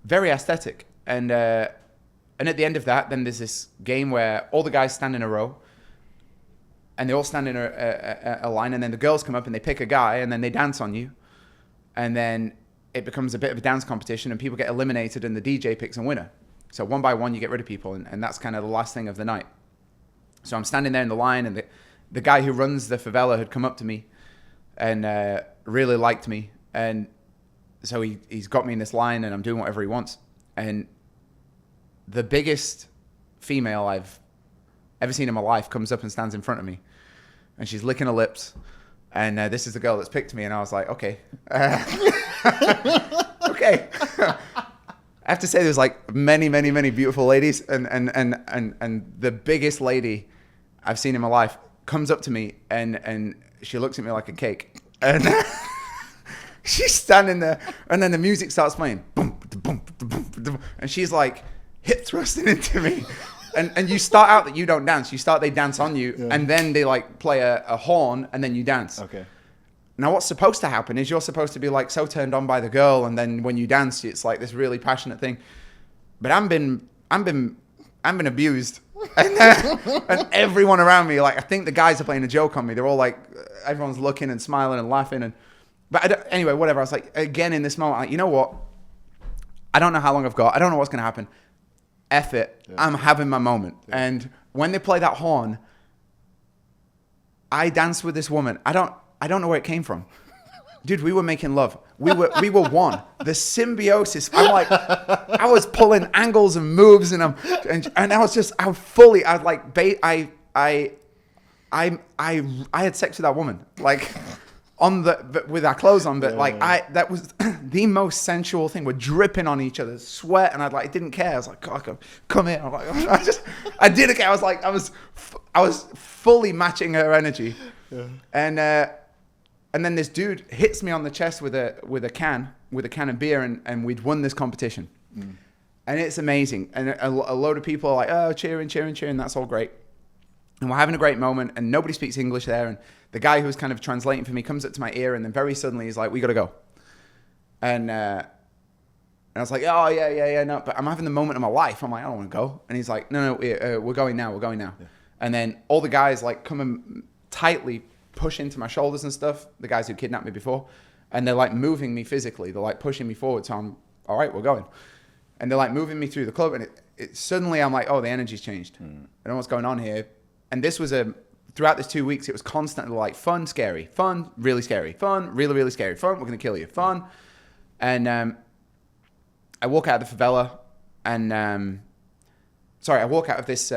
very aesthetic. And at the end of that, then there's this game where all the guys stand in a row, and they all stand in a line, and then the girls come up and they pick a guy, and then they dance on you, and then it becomes a bit of a dance competition, and people get eliminated, and the DJ picks a winner. So one by one, you get rid of people, and that's kind of the last thing of the night. So I'm standing there in the line, and the guy who runs the favela had come up to me and really liked me. And so he's got me in this line, and I'm doing whatever he wants. And the biggest female I've ever seen in my life comes up and stands in front of me. And she's licking her lips. And this is the girl that's picked me. And I was like, okay. Okay. I have to say there's like many, many, many beautiful ladies. And the biggest lady I've seen in my life comes up to me and she looks at me like a cake. And she's standing there. And then the music starts playing. Boom, boom, boom, boom, and she's like hip thrusting into me. And you start out that you don't dance. They dance on you. Yeah. And then they like play a horn and then you dance. Okay. Now what's supposed to happen is you're supposed to be like so turned on by the girl, and then when you dance, it's like this really passionate thing. But I'm been abused, and everyone around me, like I think the guys are playing a joke on me. They're all like, everyone's looking and smiling and laughing, anyway, whatever. I was like, again in this moment, like, you know what? I don't know how long I've got. I don't know what's gonna happen. F it. Yeah. I'm having my moment. Yeah. And when they play that horn, I dance with this woman. I don't know where it came from. Dude, we were making love. We were one. The symbiosis. I'm like, I was pulling angles and moves, and I was I had sex with that woman, like with our clothes on, but that was the most sensual thing. We're dripping on each other's sweat, and I didn't care. I was like, God, come here. I'm like, I didn't care. I was fully matching her energy, and then this dude hits me on the chest with a can of beer, and we'd won this competition, and it's amazing. And a load of people are like, oh, cheering, that's all great. And we're having a great moment, and nobody speaks English there. And the guy who was kind of translating for me comes up to my ear, and then very suddenly he's like, we got to go. And I was like, oh, yeah, no. But I'm having the moment of my life. I'm like, I don't want to go. And he's like, no, we're going now. Yeah. And then all the guys like come and tightly push into my shoulders and stuff, the guys who kidnapped me before. And they're like moving me physically. They're like pushing me forward. So I'm, all right, we're going. And they're like moving me through the club. And it suddenly I'm like, oh, the energy's changed. I don't know what's going on here. And this was throughout this 2 weeks, it was constantly like fun, scary, fun, really scary, fun, really, really scary, fun, we're going to kill you, fun. And I walk out of the favela and, I walk out of this,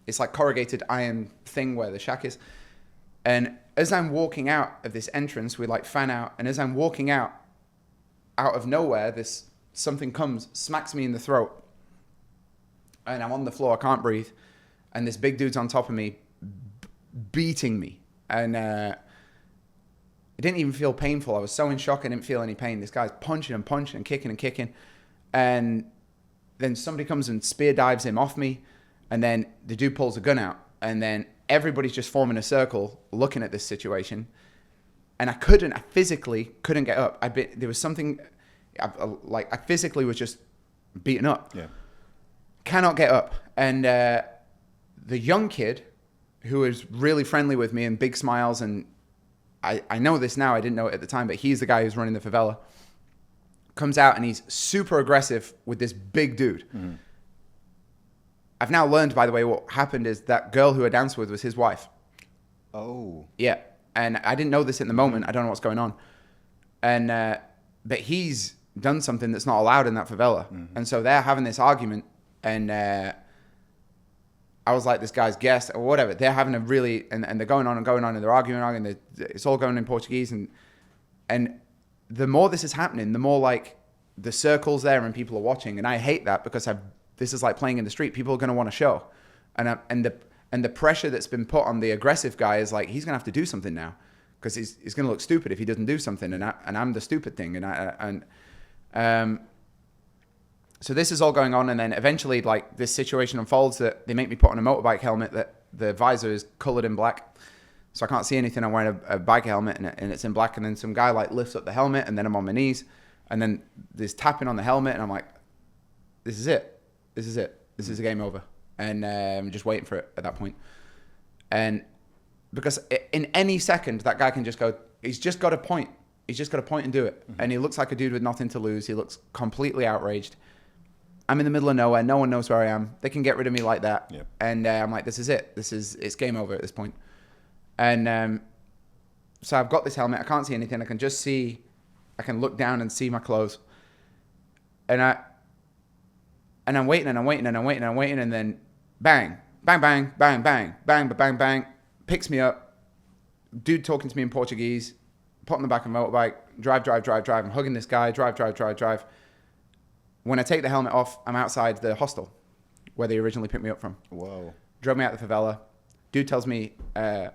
it's like corrugated iron thing where the shack is. And as I'm walking out of this entrance, we like fan out. And as I'm walking out of nowhere, something comes, smacks me in the throat. And I'm on the floor, I can't breathe. And this big dude's on top of me, beating me. And it didn't even feel painful. I was so in shock, I didn't feel any pain. This guy's punching and kicking. And then somebody comes and spear dives him off me. And then the dude pulls a gun out. And then everybody's just forming a circle looking at this situation. And I physically couldn't get up. There was something, I physically was just beaten up. Yeah. Cannot get up. And the young kid who was really friendly with me and big smiles, and I know this now, I didn't know it at the time, but he's the guy who's running the favela, comes out and he's super aggressive with this big dude. Mm-hmm. I've now learned, by the way, what happened is that girl who I danced with was his wife. Oh. Yeah. And I didn't know this in the moment. I don't know what's going on. And but he's done something that's not allowed in that favela. Mm-hmm. And so they're having this argument, and I was like this guy's guest or whatever. They're having a really, and they're going on, and they're arguing. It's all going in Portuguese. And the more this is happening, the more like the circle's there and people are watching. And I hate that because this is like playing in the street. People are going to want to show. And the pressure that's been put on the aggressive guy is like, he's going to have to do something now because he's going to look stupid if he doesn't do something. And I'm the stupid thing. So this is all going on, and then eventually, like, this situation unfolds that they make me put on a motorbike helmet that the visor is colored in black, so I can't see anything. I'm wearing a bike helmet, and it's in black, and then some guy, like, lifts up the helmet, and then I'm on my knees, and then there's tapping on the helmet, and I'm like, this is it. This is a game over. And I'm just waiting for it at that point. And because in any second, that guy can just go, he's just got a point. He's just got to point and do it. Mm-hmm. And he looks like a dude with nothing to lose. He looks completely outraged. I'm in the middle of nowhere. No one knows where I am. They can get rid of me like that. Yep. And I'm like, this is it. It's game over at this point. And so I've got this helmet. I can't see anything. I can look down and see my clothes. And I'm waiting and I'm waiting and I'm waiting and I'm waiting. And then bang, bang, bang, bang, bang, bang, bang, bang, picks me up. Dude talking to me in Portuguese. Put on the back of a motorbike. Drive. I'm hugging this guy. Drive. When I take the helmet off, I'm outside the hostel where they originally picked me up from. Whoa. Drove me out the favela. Dude tells me, now,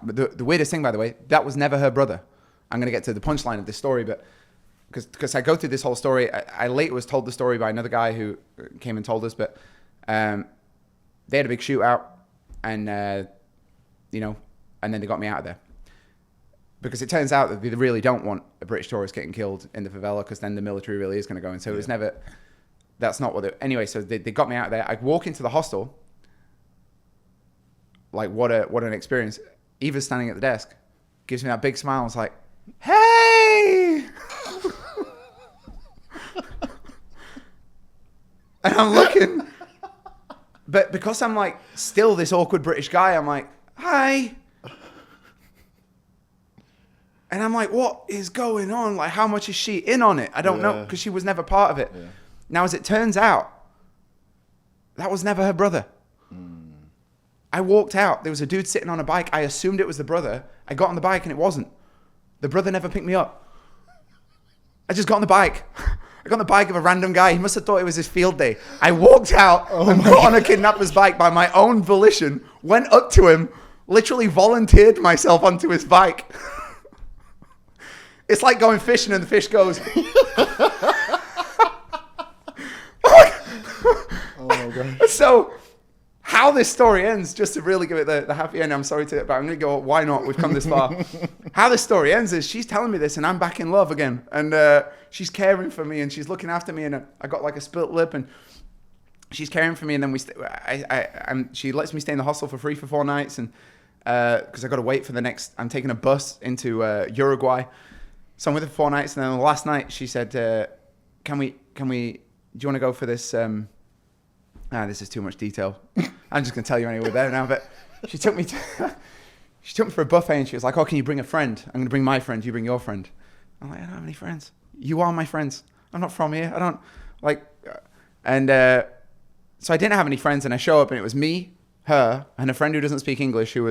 the weirdest thing, by the way, that was never her brother. I'm going to get to the punchline of this story, but because I go through this whole story, I later was told the story by another guy who came and told us, but they had a big shootout, and, and then they got me out of there. Because it turns out that they really don't want a British tourist getting killed in the favela, because then the military really is going to go in. So it was never, that's not what anyway, so they got me out of there. I walk into the hostel, like what an experience. Eva's standing at the desk, gives me that big smile. I was like, hey! And I'm looking, but because I'm like still this awkward British guy, I'm like, hi. And I'm like, what is going on? Like, how much is she in on it? I don't know, because she was never part of it. Yeah. Now, as it turns out, that was never her brother. I walked out. There was a dude sitting on a bike. I assumed it was the brother. I got on the bike and it wasn't. The brother never picked me up. I just got on the bike. I got on the bike of a random guy. He must have thought it was his field day. I walked out and got on a kidnapper's bike by my own volition, went up to him, literally volunteered myself onto his bike. It's like going fishing and the fish goes. Oh my God. So how this story ends, just to really give it the happy end, I'm sorry to, but I'm going to go, why not? We've come this far. How this story ends is she's telling me this and I'm back in love again. And she's caring for me and she's looking after me. And I got like a split lip and she's caring for me. And then she lets me stay in the hostel for free for 4 nights. And because I got to wait for the next, I'm taking a bus into Uruguay. So I'm with her for 4 nights. And then the last night she said, do you want to go for this? This is too much detail. I'm just going to tell you anyway there now, but she took me for a buffet and she was like, oh, can you bring a friend? I'm going to bring my friend. You bring your friend. I'm like, I don't have any friends. You are my friends. I'm not from here. I don't like, and so I didn't have any friends and I show up and it was me, her, and a friend who doesn't speak English who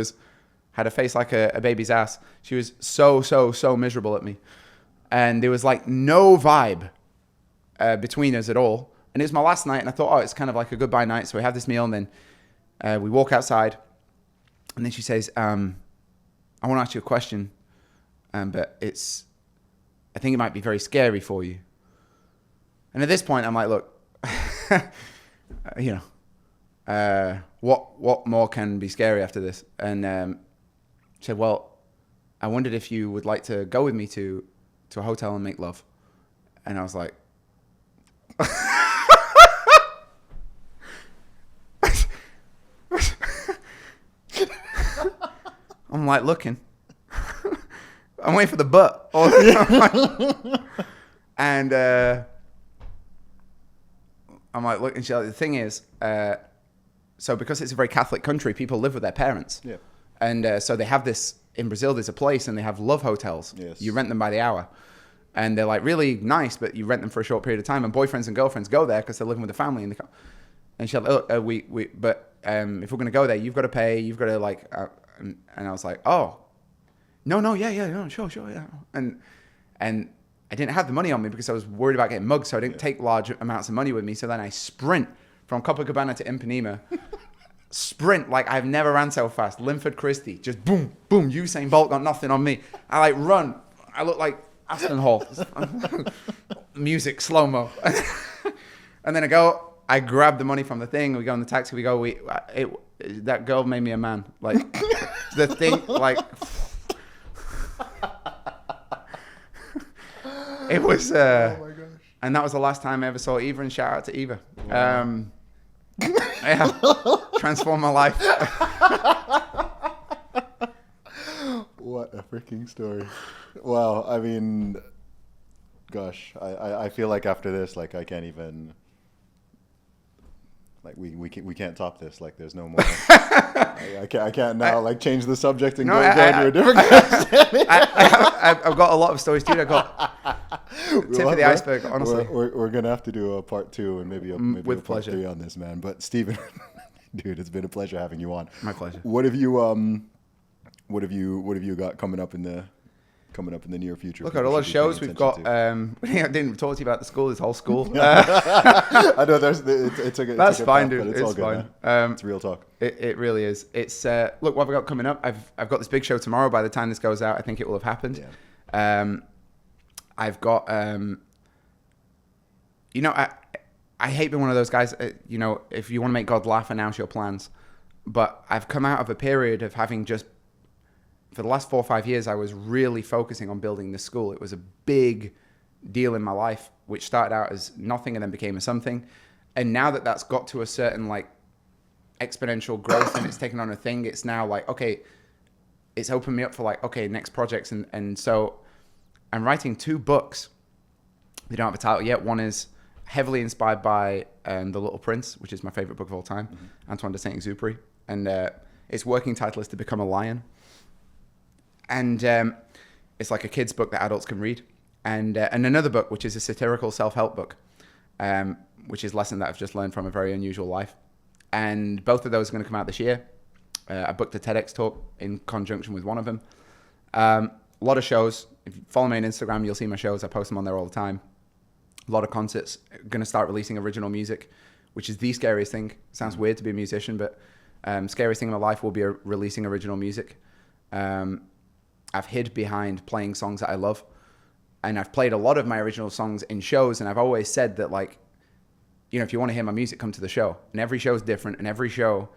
had a face like a baby's ass. She was so miserable at me. And there was like no vibe between us at all. And it was my last night, and I thought, oh, it's kind of like a goodbye night. So we have this meal, and then we walk outside. And then she says, I want to ask you a question, but I think it might be very scary for you. And at this point, I'm like, look, what more can be scary after this? And she said, well, I wondered if you would like to go with me to a hotel and make love. And I was like, I'm like looking. I'm waiting for the butt. And I'm like, look, and the thing is, so because it's a very Catholic country, people live with their parents. Yeah. And so they have this, in Brazil, there's a place and they have love hotels. Yes. You rent them by the hour. And they're like really nice, but you rent them for a short period of time. And boyfriends and girlfriends go there because they're living with the family. And she's like, look, but if we're going to go there, you've got to pay, you've got to like, and I was like, oh, no, yeah, sure, yeah. And I didn't have the money on me because I was worried about getting mugged, so I didn't take large amounts of money with me. So then I sprint from Copacabana to Ipanema. Sprint like I've never ran so fast. Linford Christie, just boom, boom. Usain Bolt got nothing on me. I like run. I look like Aston Hall. Music, slow-mo. And then I grab the money from the thing. We go in the taxi. We go, that girl made me a man. Like, the thing, like... It was... oh my gosh. And that was the last time I ever saw Eva, and shout out to Eva. Wow. Yeah. Transformed my life. What a freaking story. Wow. I mean, gosh, I feel like after this, like I can't even... Like we can't top this. Like there's no more. I can't now like change the subject and go to a different question. I've got a lot of stories too. I got tip of the iceberg. Honestly, we're gonna have to do a part 2 and maybe with a part pleasure 3 on this, man. But Stephen, dude, it's been a pleasure having you on. My pleasure. What have you got coming up in the near future? Look, at a lot of shows we've got. I didn't talk to you about the school. This whole school. I know that's fine, dude. It's fine. It's real talk. It really is. It's look what I've got coming up. I've got this big show tomorrow. By the time this goes out, I think it will have happened. Yeah. I've got I hate being one of those guys. If you want to make God laugh, announce your plans. But I've come out of a period of having just. For the last 4 or 5 years, I was really focusing on building this school. It was a big deal in my life, which started out as nothing and then became a something. And now that that's got to a certain like exponential growth and it's taken on a thing, it's now like, okay, it's opened me up for like, okay, next projects. And so I'm writing 2 books. They don't have a title yet. One is heavily inspired by The Little Prince, which is my favorite book of all time, Antoine de Saint-Exupéry. And its working title is To Become a Lion. And It's like a kid's book that adults can read. And another book, which is a satirical self-help book, which is a lesson that I've just learned from a very unusual life. And both of those are going to come out this year. I booked a TEDx talk in conjunction with one of them. A lot of shows. If you follow me on Instagram, you'll see my shows. I post them on there all the time. A lot of concerts. Going to start releasing original music, which is the scariest thing. Sounds weird to be a musician, but scariest thing in my life will be releasing original music. I've hid behind playing songs that I love. And I've played a lot of my original songs in shows, and I've always said that, like, you know, if you want to hear my music, come to the show. And every show is different, and every show,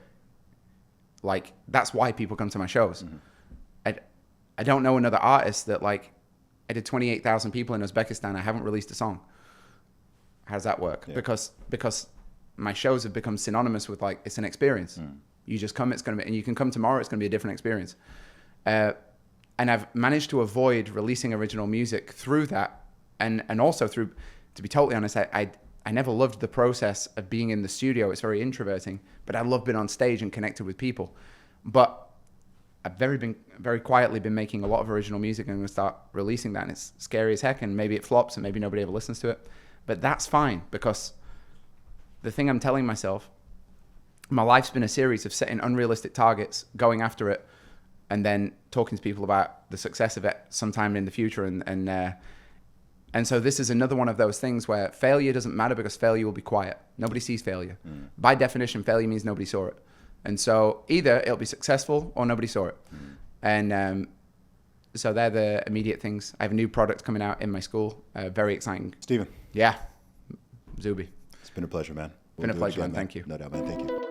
like, that's why people come to my shows. Mm-hmm. I don't know another artist that, like, I did 28,000 people in Uzbekistan. I haven't released a song. How does that work? Yeah. Because my shows have become synonymous with, like, it's an experience. Mm. You just come, it's going to be, and you can come tomorrow, it's going to be a different experience. And I've managed to avoid releasing original music through that. And also through, to be totally honest, I never loved the process of being in the studio. It's very introverting, but I love being on stage and connected with people. But I've very quietly been making a lot of original music, and I'm going to start releasing that. And it's scary as heck, and maybe it flops and maybe nobody ever listens to it. But that's fine, because the thing I'm telling myself, my life's been a series of setting unrealistic targets, going after it, and then talking to people about the success of it sometime in the future. And so this is another one of those things where failure doesn't matter, because failure will be quiet. Nobody sees failure. Mm. By definition, failure means nobody saw it. And so either it'll be successful or nobody saw it. Mm. And so they're the immediate things. I have a new product coming out in my school. Very exciting. Steven. Yeah. Zuby. It's been a pleasure, man. Been a pleasure, man. Thank you. No doubt, man. Thank you.